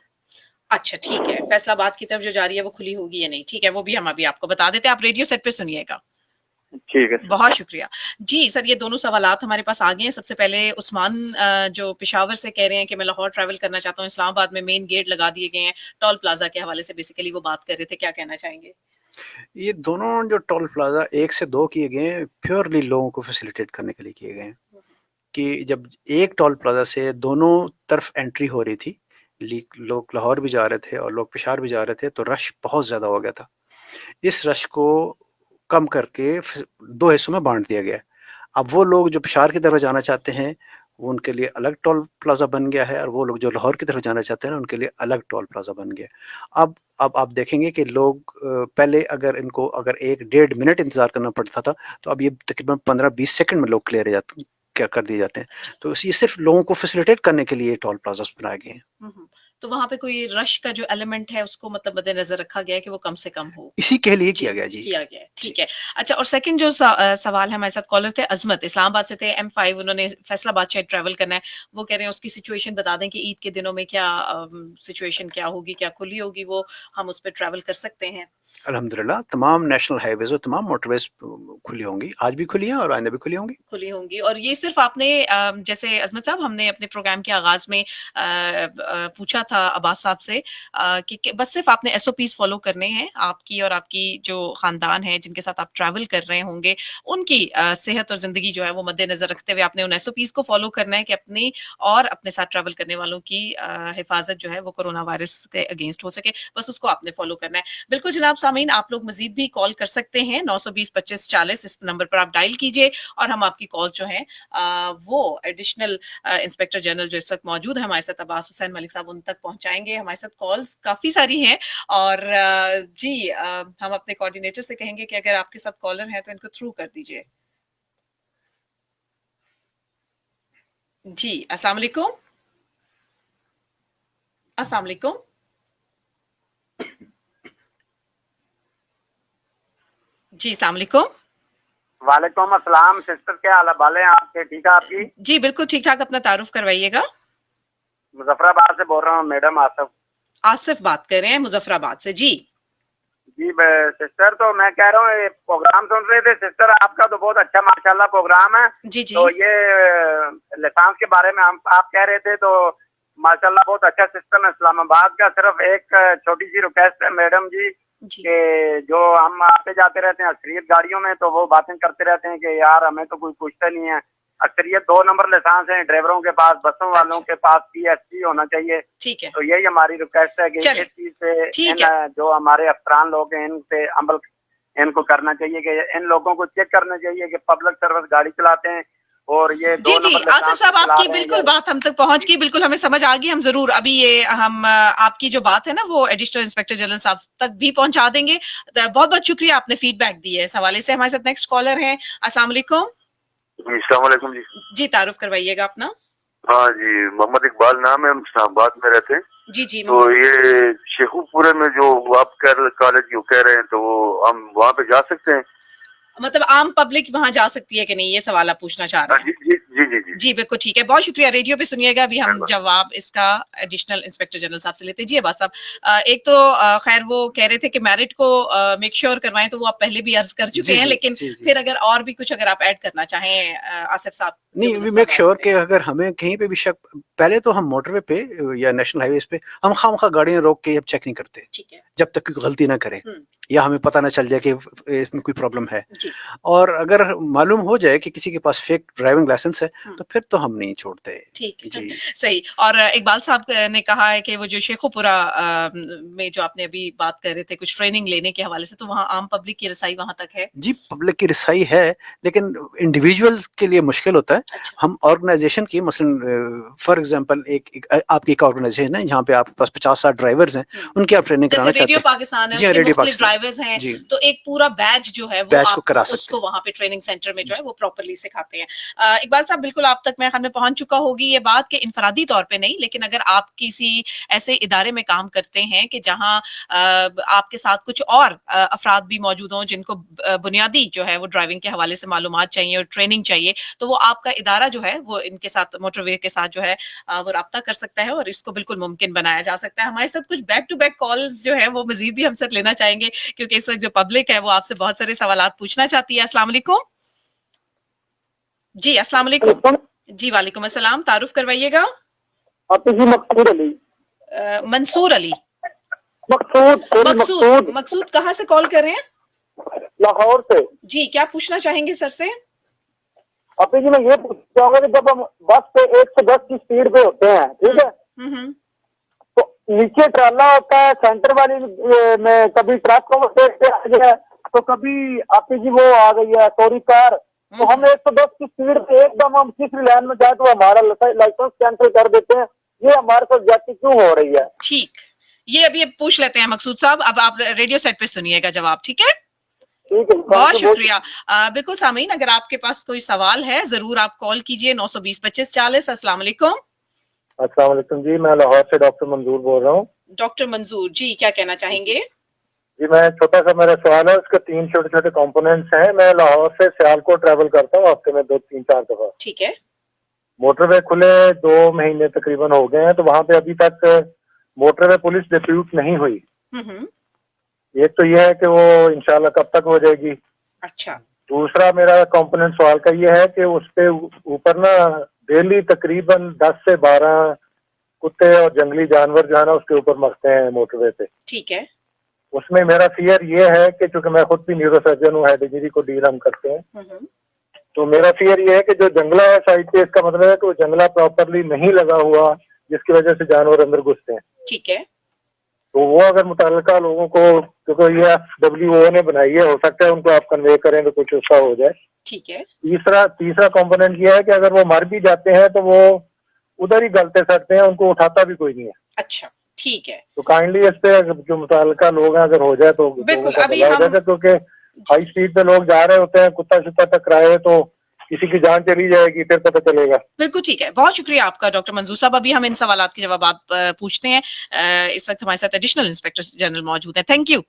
अच्छा ठीक है, फैसलाबाद की तरफ जो जा रही है वो खुली होगी या नहीं, ठीक है वो भी हम अभी आपको बता देते हैं, आप रेडियो सेट पे सुनिएगा। ठीक है सर। बहुत शुक्रिया जी सर। ये दोनों सवालात हमारे पास आ गए हैं। सबसे पहले उस्मान जो पेशावर से कह रहे हैं कि मैं लाहौर ट्रैवल करना चाहता हूँ, इस्लामाबाद में मेन गेट लगा दिए गए हैं, टोल प्लाजा के हवाले से बेसिकली वो बात कर रहे थे, क्या कहना चाहेंगे? ये दोनों जो टोल प्लाजा 1 से 2 किए गए हैं, प्योरली लोगों को फैसिलिटेट करने के लिए किए गए हैं। कि जब एक टोल प्लाजा से दोनों तरफ एंट्री हो रही थी, लोग लाहौर भी जा रहे थे और लोग पेशावर भी जा रहे थे, तो रश बहुत ज़्यादा हो गया था। इस रश को कम करके 2 हिस्सों में बाँट दिया गया है। अब वो लोग जो पेशावर की तरफ जाना चाहते हैं, वो उनके लिए अलग टोल प्लाज़ा बन गया है, और वो लोग जो लाहौर की तरफ जाना चाहते हैं, उनके लिए अलग टोल प्लाज़ा बन गया है। अब आप देखेंगे कि लोग पहले अगर 1 डेढ़ मिनट इंतज़ार करना पड़ता था, तो अब ये तकरीबन 15-20 सेकंड में लोग क्लियर हो जाते हैं, क्या कर दिए जाते हैं। तो ये सिर्फ लोगों को फैसिलिटेट करने के लिए टोल प्लाज़ास बनाए गए हैं। तो वहाँ पे कोई रश का जो एलिमेंट है उसको मतलब मद्देनजर रखा गया है कि वो कम से कम हो। इसी के लिए किया गया जी। किया गया है, ठीक है। अच्छा, और सेकंड जो सवाल है, हमारे साथ कॉलर थे अजमत, इस्लामाबाद से थे, M5 उन्होंने फैसलाबाद से ट्रैवल करना है। वो कह रहे हैं उसकी सिचुएशन बता दें कि ईद के दिनों में क्या सिचुएशन क्या होगी, क्या खुली होगी, वो हम उस पर ट्रैवल कर सकते हैं? अल्हम्दुलिल्लाह तमाम नेशनल हाईवेज और तमाम मोटरवेज खुली होंगी, आज भी खुली हैं और आइंदा भी खुली होंगी। खुली होंगी। और ये सिर्फ आपने जैसे अजमत साहब, हमने अपने प्रोग्राम के आगाज में पूछा था अब्बास साहब से कि बस सिर्फ आपने SOPs फॉलो करने हैं, आपकी और आपकी जो खानदान है जिनके साथ आप ट्रैवल कर रहे होंगे, उनकी सेहत और जिंदगी जो है वो मद्देनजर रखते हुए आपने उन SOPs को फॉलो करना है कि अपनी और अपने साथ ट्रैवल करने वालों की हिफाजत जो है वो कोरोना वायरस के अगेंस्ट हो सके, बस उसको आपने फॉलो करना है। बिल्कुल जनाब सामीन, आप लोग मजीद भी कॉल कर सकते हैं 920-25-40, इस नंबर पर आप डायल कीजिए और हम आपकी कॉल जो है वो एडिशनल इंस्पेक्टर जनरल जो इस वक्त मौजूद है हमारे साथ, अब्बास हुसैन मलिक साहब, उन तक पहुंचाएंगे। हमारे साथ कॉल्स काफी सारी हैं और जी हम अपने कोऑर्डिनेटर से कहेंगे कि अगर आपके साथ कॉलर हैं तो इनको थ्रू कर दीजिए। जी अस्सलाम वालेकुम। अस्सलाम वालेकुम। जी अस्सलाम वालेकुम। वालेकुम अस्सलाम सिस्टर, क्या हाल है आपके? ठीक है आपकी? जी बिल्कुल ठीक ठाक, अपना तारुफ करवाइएगा। मुजफ्फराबाद से बोल रहा हूँ मैडम, आसिफ बात कर रहे हैं मुजफ्फराबाद से। जी जी सिस्टर, तो मैं कह रहा हूँ ये प्रोग्राम सुन रहे थे सिस्टर, आपका तो बहुत अच्छा माशाल्लाह प्रोग्राम है। जी जी। तो ये लाइसेंस के बारे में आप कह रहे थे, तो माशाल्लाह बहुत अच्छा सिस्टम है इस्लामाबाद का। सिर्फ एक छोटी सी रिक्वेस्ट है मैडम जी कि जो हम आते जाते रहते हैं अक्सरियत गाड़ियों में, तो वो बातें करते रहते हैं कि यार हमें तो कोई पूछता नहीं है। अक्सरियत 2 नंबर लाइसेंस है ड्राइवरों के पास, बसों वालों के पास PSC होना चाहिए। ठीक है, तो यही हमारी रिक्वेस्ट है कि इस चीज से जो हमारे अफसरान लोग हैं इनसे अमल इनको करना चाहिए कि इन लोगों को चेक करना चाहिए कि पब्लिक सर्विस गाड़ी चलाते हैं और ये जी जी। आसिफ साहब आपकी बिल्कुल बात हम तक पहुंच गई, बिल्कुल हमें समझ आ गई। हम जरूर अभी ये हम आपकी जो बात है ना वो एडिशनल इंस्पेक्टर जनरल साहब तक भी पहुंचा देंगे। बहुत बहुत शुक्रिया, आपने फीडबैक दी है इस हवाले से। हमारे साथ नेक्स्ट कॉलर है। अस्सलाम वालेकुम। अस्सलाम वालेकुम जी। जी तारुफ करवाइएगा अपना। हाँ जी, मोहम्मद इकबाल नाम है, हम इस्लामाबाद में रहते हैं। जी जी। तो ये शेखुपुरे में जो आप कॉलेज जो कह रहे हैं, तो वो हम वहाँ पे जा सकते हैं? मतलब आम पब्लिक वहां जा सकती है कि नहीं, ये सवाल आप पूछना चाह रहे हैं? जी जी जी जी जी जी बिल्कुल ठीक है, बहुत शुक्रिया। रेडियो पे सुनिएगा, अभी हम जवाब इसका एडिशनल इंस्पेक्टर जनरल साहब से लेते हैं। जी अब्बास साहब, एक तो खैर वो कह रहे थे कि मेरिट को मेक श्योर करवाएं, तो वो आप पहले भी अर्ज कर चुके हैं, लेकिन फिर अगर और भी कुछ अगर आप ऐड करना चाहें आसिफ साहब। नहीं, वी मेक श्योर कि अगर हमें कहीं पे भी शक, पहले तो हम मोटरवे पे या नेशनल हाईवेज पे हम खामखा गाड़ियां रोक के अब चेक नहीं करते, ठीक है, जब तक कोई गलती ना करें या हमें पता ना चल जाए कि इसमें कोई प्रॉब्लम है। जी। और अगर मालूम हो जाए कि किसी के पास फेक ड्राइविंग लाइसेंस है तो फिर तो हम नहीं छोड़ते। ठीक है, सही। और इकबाल साहब ने कहा है कि वो जो शेखुपुरा में जो आपने अभी बात कर रहे थे कुछ ट्रेनिंग लेने के हवाले से, तो वहाँ आम पब्लिक की रसाई वहां तक है? जी पब्लिक की रसाई है, लेकिन इंडिविजुअल्स के लिए मुश्किल होता है। अच्छा। हम ऑर्गेनाइजेशन की मसलन फॉर एग्जांपल एक आपकी एक ऑर्गेनाइजेशन है जहाँ पे आपके पास 50-60 ड्राइवर्स हैं, उनकी आप ट्रेनिंग कराना चाहते हैं। रेडियो पाकिस्तान है, रेडियो पाकिस्तान ड्राइवर्स हैं, तो एक पूरा बैच जो है वो आप उसको वहाँ पे ट्रेनिंग सेंटर में जो है वो प्रॉपर्ली सिखाते हैं। इकबाल साहब बिल्कुल आप तक मेरे ख्याल में पहुंच चुका होगी ये बात कि इनफरादी तौर पे नहीं, लेकिन अगर आप किसी ऐसे इदारे में काम करते हैं कि जहां आपके साथ कुछ और अफराद भी मौजूद हों जिनको बुनियादी जो है वो ड्राइविंग के हवाले से मालूमात चाहिए और ट्रेनिंग चाहिए, तो वो आपका इदारा जो है वो इनके साथ मोटरवे के साथ जो है वो राब्ता कर सकता है और इसको बिल्कुल मुमकिन बनाया जा सकता है। हमारे साथ कुछ बैक टू बैक कॉल्स जो है वो मजीद भी हम साथ लेना चाहेंगे, क्योंकि इस वक्त जो पब्लिक है वो आपसे बहुत सारे सवालात पूछना चाहती है। अस्सलाम वालेकुम जी। अस्सलाम वालेकुम जी। वालेकुम अस्सलाम। तारुफ करवाइएगा। मकसूद अली। मंसूर अली। मकसूद मकसूद कहाँ से कॉल कर रहे हैं? लाहौर से जी। क्या पूछना चाहेंगे सर से? अपनी जी मैं ये पूछना चाहूंगा कि जब हम बस पे 110 की स्पीड पे होते हैं, ठीक है, तो नीचे ट्राला होता है, सेंटर वाली में कभी ट्रक ओवरटेक पे आ गया, तो कभी आपकी जी वो आ गई है टोरी कार, तो हम 110 की स्पीड पे एकदम हम तीसरी लाइन में जाए तो हमारा लाइसेंस कैंसिल कर देते हैं। ये हमारे साथ ज्यादती क्यों हो रही है? ठीक, ये अभी पूछ लेते हैं मकसूद साहब। अब आप रेडियो सेट पे सुनिएगा जवाब, ठीक है? बहुत शुक्रिया। बिल्कुल सामीन, अगर आपके पास कोई सवाल है जरूर आप कॉल कीजिए 920-25-40। अस्सलाम वालेकुम। अस्सलाम वालेकुम जी, मैं लाहौर से डॉक्टर मंजूर बोल रहा हूँ। डॉक्टर मंजूर जी, क्या कहना चाहेंगे? जी मैं छोटा सा मेरा सवाल है, उसके 3 छोटे छोटे कंपोनेंट्स हैं। मैं लाहौर से सियालकोट ट्रैवल करता हूँ हफ्ते में 2-3-4 दफा। ठीक है। मोटरवे खुले 2 महीने तकरीबन हो गए हैं, तो वहां पे अभी तक मोटरवे पुलिस डिस्प्यूट नहीं हुई। एक तो ये है कि वो इंशाल्लाह कब तक हो जाएगी। अच्छा। दूसरा मेरा कंपोनेंट सवाल का ये है कि उस पे ऊपर ना डेली तकरीबन 10 से 12 कुत्ते और जंगली जानवर जो है ना उसके ऊपर मरते हैं मोटरवे पे। ठीक है। उसमें मेरा फियर ये है कि चूंकि मैं खुद भी न्यूरो सर्जन हूँ, हेड इंजरी को डील हम करते हैं, तो मेरा फियर ये है कि जो जंगला है साइड पे, इसका मतलब है कि वो जंगला प्रॉपरली नहीं लगा हुआ जिसकी वजह से जानवर अंदर घुसते हैं। ठीक है। तो वो अगर मुतल्लिका लोगों को, क्योंकि ये FWO ने बनाई है, हो सकता है उनको आप कन्वे करें तो कुछ उसका हो जाए। ठीक है। तीसरा कंपोनेंट ये है कि अगर वो मर भी जाते हैं तो वो उधर ही गलते सड़ते हैं, उनको उठाता भी कोई नहीं है। अच्छा, ठीक है। तो काइंडली इस पे जो मुतल्लिका लोग हैं अगर हो जाए तो बिल्कुल। अभी हम, क्योंकि हाई स्पीड पे लोग जा रहे होते हैं, कुत्ता शुत्ता टकराए तो किसी की जान चली जाएगी, फिर पता चलेगा। बिल्कुल ठीक है। बहुत शुक्रिया आपका डॉक्टर मंजूर साहब। अभी हम इन सवालात के जवाब पूछते हैं। इस वक्त हमारे साथ एडिशनल इंस्पेक्टर जनरल मौजूद है। Thank you.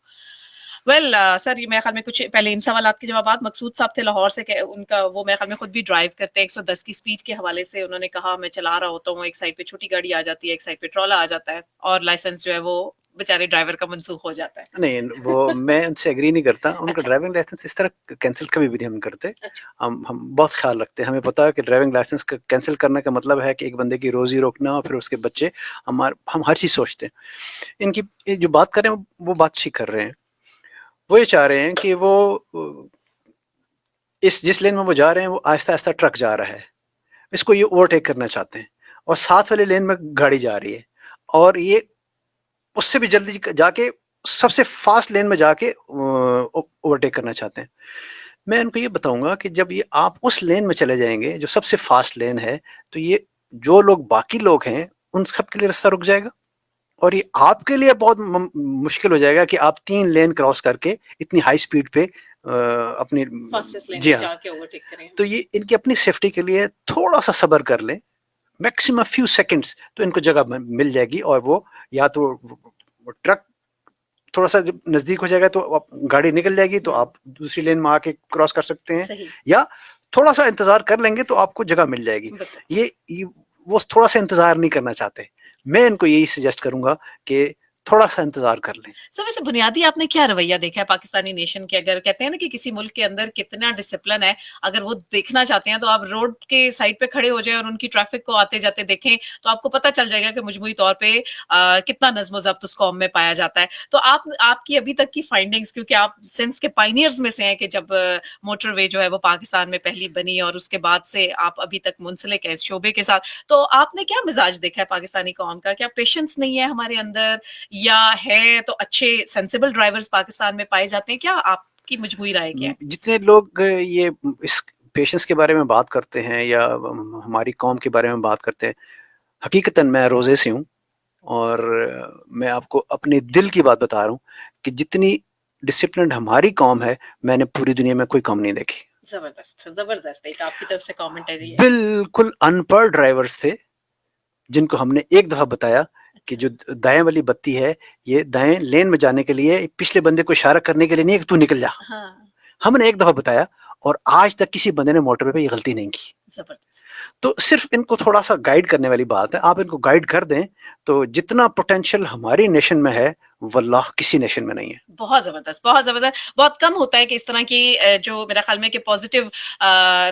वेल सर, ये मेरे ख्याल में कुछ पहले इन सवालात के जवाब मकसूद साहब थे लाहौर से, उनका वो मेरे ख्याल में खुद भी ड्राइव करते हैं 110 की स्पीड के हवाले से। उन्होंने कहा मैं चला रहा होता हूँ, एक साइड पे छोटी गाड़ी आ जाती है, एक साइड पे ट्रॉला आ जाता है और लाइसेंस जो है वो बेचारे ड्राइवर का मनसूख हो जाता है। नहीं, वो मैं उनसे एग्री नहीं करता। उनका अच्छा। ड्राइविंग लाइसेंस इस तरह कैंसिल कभी भी नहीं हम करते। अच्छा। हम बहुत ख्याल रखते हैं। हमें पता है कि ड्राइविंग लाइसेंस का कैंसिल करने का मतलब है कि एक बंदे की रोजी रोकना और फिर उसके बच्चे। हम हर चीज़ सोचते हैं। इनकी ये जो बात कर रहे हैं वो बात ठीक कर रहे हैं। वो ये चाह रहे हैं कि वो जिस लेन में वो जा रहे हैं वो आहिस्ता आहिस्ता ट्रक जा रहा है, इसको ये ओवरटेक करना चाहते हैं और साथ वाले लेन में गाड़ी जा रही है और ये उससे भी जल्दी जाके सबसे फास्ट लेन में जाके ओवरटेक करना चाहते हैं। मैं इनको ये बताऊंगा कि जब ये आप उस लेन में चले जाएंगे जो सबसे फास्ट लेन है, तो ये जो लोग बाकी लोग हैं उन सब के लिए रास्ता रुक जाएगा और ये आपके लिए बहुत मुश्किल हो जाएगा कि आप 3 लेन क्रॉस करके इतनी हाई स्पीड पे अपनी जी हाँ जाके ओवरटेक करें। तो ये इनकी अपनी सेफ्टी के लिए थोड़ा सा सब्र कर लें, मैक्सिमम फ्यू सेकंड्स तो इनको जगह मिल जाएगी और वो या तो ट्रक थोड़ा सा जब नजदीक हो जाएगा तो गाड़ी निकल जाएगी तो आप दूसरी लेन में आके क्रॉस कर सकते हैं, या थोड़ा सा इंतजार कर लेंगे तो आपको जगह मिल जाएगी। ये वो थोड़ा सा इंतजार नहीं करना चाहते। मैं इनको यही सजेस्ट करूंगा कि थोड़ा सा इंतजार कर लें। सब वैसे बुनियादी आपने क्या रवैया देखा है पाकिस्तानी नेशन के? अगर कहते हैं ना कि किसी मुल्क के अंदर कितना डिसिप्लिन है, अगर वो देखना चाहते हैं तो आप रोड के साइड पे खड़े हो जाए और उनकी ट्रैफिक को आते जाते देखें तो आपको पता चल जाएगा कि मजमूई तौर पे कितना नज़्म ज़ब्त उस कौम में पाया जाता है। तो आपकी अभी तक की फाइंडिंग्स, क्योंकि आप सेंस के पायनियर्स में से हैं कि जब मोटरवे जो है वो पाकिस्तान में पहली बनी और उसके बाद से आप अभी तक मुंसलिक हैं इस शोबे के साथ, तो आपने क्या मिजाज देखा है पाकिस्तानी कौम का? क्या पेशेंस नहीं है हमारे अंदर, या है तो अच्छे सेंसिबल ड्राइवर्स पाकिस्तान में पाए जाते हैं? क्या आपकी मजबूरी राय क्या है? जितने लोग ये इस पेशेंस के बारे में बात करते हैं या हमारी कौम के बारे में बात करते हैं, हकीकतन मैं रोजे से हूँ और मैं आपको अपने दिल की बात बता रहा हूँ कि जितनी डिसिप्लिन हमारी कौम है मैंने पूरी दुनिया में कोई कौम नहीं देखी। जबरदस्त जबरदस्त, एक आपकी तरफ से कमेंट है। बिल्कुल अनपढ़ ड्राइवर्स थे जिनको हमने एक दफा बताया कि जो दाएं वाली बत्ती है ये दाएं लेन में जाने के लिए, पिछले बंदे को इशारा करने के लिए नहीं कि तू निकल जा। हाँ। हमने एक दफा बताया और आज तक किसी बंदे ने मोटरवे पे ये गलती नहीं की। जबरदस्त। तो सिर्फ इनको थोड़ा सा गाइड करने वाली बात है, आप इनको गाइड कर दें तो जितना पोटेंशियल हमारी नेशन में है वल्लाह किसी नेशन में नहीं है। बहुत जबरदस्त, बहुत जबरदस्त। बहुत कम होता है कि इस तरह की जो मेरा ख्याल में कि पॉजिटिव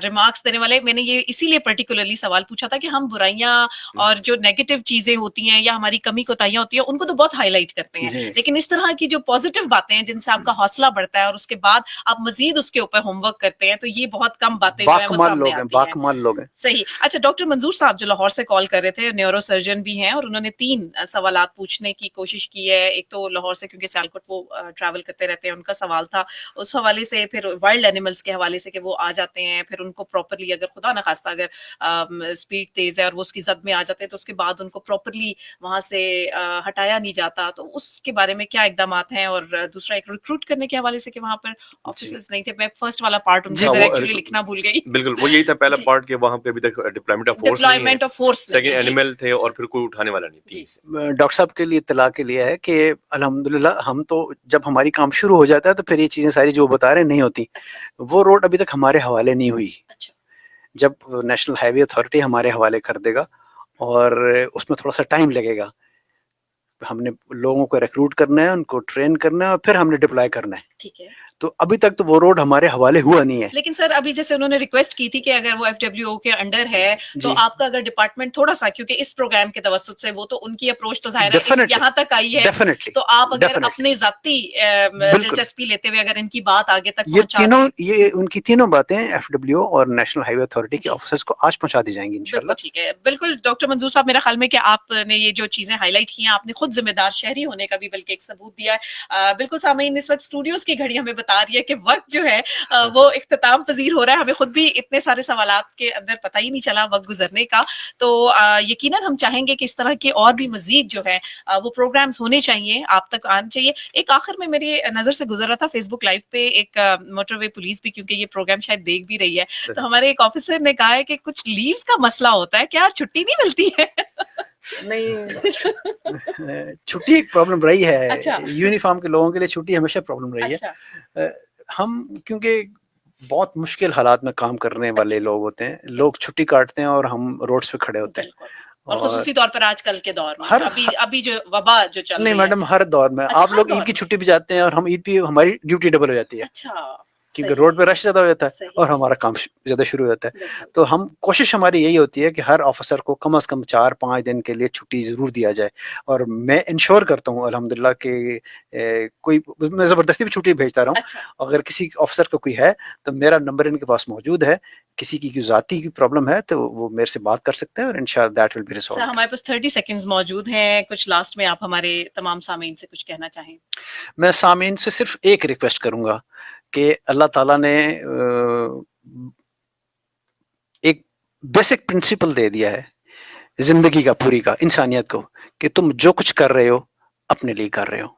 रिमार्क्स देने वाले। मैंने ये इसीलिए पर्टिकुलरली सवाल पूछा था कि हम बुराइयां और जो नेगेटिव चीजें होती हैं या हमारी कमी कोताहियां होती हैं उनको तो बहुत हाईलाइट करते हैं, लेकिन इस तरह की जो पॉजिटिव बातें हैं जिनसे आपका हौसला बढ़ता है और उसके बाद आप मजीद उसके ऊपर होमवर्क करते हैं, तो ये बहुत कम बातें जो है वो सामने आती हैं। बाकमाल लोग हैं। सही। अच्छा, डॉक्टर मंजूर साहब जो लाहौर से कॉल कर रहे थे, न्यूरो सर्जन भी हैं और उन्होंने 3 सवालात पूछने की कोशिश की है। एक तो लाहौर से, क्योंकि सियालकोट वो ट्रैवल करते रहते हैं, उनका सवाल था उस हवाले से, फिर वाइल्ड एनिमल्स के हवाले से कि वो आ जाते हैं, फिर उनको प्रॉपर्ली अगर खुदा ना खास्ता अगर स्पीड तेज है और वो उसकी जद में आ जाते हैं तो उसके बाद उनको प्रॉपर्ली वहां से हटाया नहीं जाता, तो उसके बारे में क्या इकदाम हैं। और दूसरा एक रिक्रूट करने के हवाले से कि वहां पर ऑफिसर्स नहीं थे। मैं फर्स्ट वाला पार्ट उनसे एक्चुअली लिखना भूल गई। बिल्कुल वो यही था पहला पार्ट कि वहां पे अभी तक deployment of force second animal थे और फिर कोई उठाने वाला नहीं थी। डॉक्टर साहब के लिए इत्तला के लिए है कि अल्हम्दुलिल्लाह हम तो जब हमारी काम शुरू हो जाता है तो फिर ये चीजें सारी जो बता रहे नहीं होती। अच्छा। वो रोड अभी तक हमारे हवाले नहीं हुई। अच्छा। जब नेशनल हाईवे अथॉरिटी हमारे हवाले कर देगा और उसमें थोड़ा सा टाइम लगेगा, हमने लोगों को रिक्रूट करना है, उनको ट्रेन करना है और फिर हमने डिप्लॉय करना है। ठीक है। तो अभी तक तो वो रोड हमारे हवाले हुआ नहीं है। लेकिन सर अभी जैसे उन्होंने रिक्वेस्ट की थी कि अगर वो एफडब्ल्यूओ के अंडर है तो आपका अगर डिपार्टमेंट थोड़ा सा, क्योंकि इस प्रोग्राम के तवसत से वो तो उनकी अप्रोच तो जाहिर है यहाँ तक आई है, तो आप अगर अपने जाती दिलचस्पी लेते हुए अगर इनकी बात आगे तक पहुंचा दें। ये उनकी तीनों बातें एफडब्ल्यूओ और नेशनल हाईवे अथॉरिटी के ऑफिसर्स को आज पहुंचा दी जाएंगी इंशाल्लाह। ठीक है, बिल्कुल। डॉक्टर मंजूर साहब, मेरा ख्याल में कि आपने ये जो चीजें हाईलाइट की हैं, आपने खुद जिम्मेदार शहरी होने का भी बल्कि एक सबूत दिया है। बिल्कुल सामीन, इस वक्त स्टूडियोज की घड़ी हमें बता रही है कि वक्त जो है वो इख्तिताम पजीर हो रहा है। हमें खुद भी इतने सारे सवालात के अंदर पता ही नहीं चला वक्त गुजरने का। तो यकीनन हम चाहेंगे कि इस तरह के और भी मजीद जो है वो प्रोग्राम्स होने चाहिए, आप तक आने चाहिए। एक आखिर में मेरी नजर से गुजर रहा था फेसबुक लाइव पे एक मोटरवे पुलिस भी, क्योंकि ये प्रोग्राम शायद देख भी रही है, तो हमारे एक ऑफिसर ने कहा है कि कुछ लीव्स का मसला होता है, क्या छुट्टी नहीं मिलती है? नहीं, छुट्टी एक प्रॉब्लम रही है। अच्छा। यूनिफॉर्म के लोगों के लिए छुट्टी हमेशा प्रॉब्लम रही है। हम क्योंकि बहुत मुश्किल हालात में काम करने वाले लोग होते हैं, लोग छुट्टी काटते हैं और हम रोड्स पे खड़े होते हैं। और खुसूसी तौर पर आजकल के दौर में अभी जो वबा जो चल रही है। नहीं मैडम, हर दौर में आप लोग ईद की छुट्टी भी जाते हैं और हम ईद पे हमारी ड्यूटी डबल हो जाती है। अच्छा। क्योंकि रोड पे रश ज्यादा हो जाता है और हमारा काम ज्यादा शुरू हो जाता है। तो हम कोशिश हमारी यही होती है कि हर ऑफिसर को कम से कम 4-5 दिन के लिए छुट्टी जरूर दिया जाए। और मैं इंश्योर करता हूँ अल्हम्दुलिल्लाह कि कोई मैं जबरदस्ती भी छुट्टी भेजता रहा हूँ। अच्छा। अगर किसी ऑफिसर का कोई है तो मेरा नंबर इनके पास मौजूद है। किसी की जाती की प्रॉब्लम है तो वो मेरे से बात कर सकते हैं और इंशाल्लाह दैट विल बी रिजॉल्व्ड। हमारे पास 30 सेकंड्स मौजूद हैं, कुछ लास्ट में आप हमारे तमाम सामीन से कुछ कहना चाहें? मैं सामीन से सिर्फ एक रिक्वेस्ट करूंगा कि अल्लाह ताला ने एक बेसिक प्रिंसिपल दे दिया है जिंदगी का, पूरी का, इंसानियत को, कि तुम जो कुछ कर रहे हो अपने लिए कर रहे हो।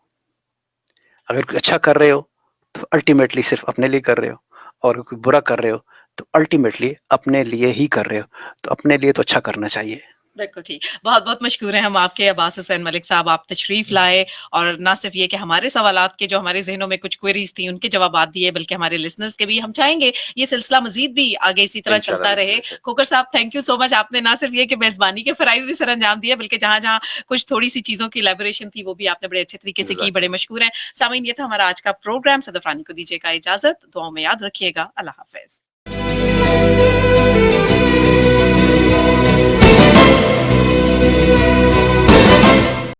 अगर कुछ अच्छा कर रहे हो तो अल्टीमेटली सिर्फ अपने लिए कर रहे हो, और कोई बुरा कर रहे हो तो अल्टीमेटली अपने लिए ही कर रहे हो। तो अपने लिए तो अच्छा करना चाहिए। बिल्कुल ठीक। बहुत बहुत मशकूर हैं हम आपके अब्बास हुसैन मलिक साहब, आप तशरीफ लाए और ना सिर्फ ये कि हमारे सवालात के जो हमारे जहनों में कुछ क्वेरीज थी उनके जवाब दिए, बल्कि हमारे लिसनर्स के भी। हम चाहेंगे ये सिलसिला मजीद भी आगे इसी तरह चलता रहे। खोकर साहब, थैंक यू सो मच। आपने ना सिर्फ ये कि मेजबानी के फराइज भी सर अंजाम दिए, बल्कि जहां जहां कुछ थोड़ी सी चीजों की इलैबोरेशन थी वो भी आपने बड़े अच्छे तरीके से की। बड़े मशकूर हैं। सामीन, ये था हमारा आज का प्रोग्राम। सदफ रानी को दीजिएगा इजाजत, दुआओं में याद रखिएगा। अल्लाह हाफिज।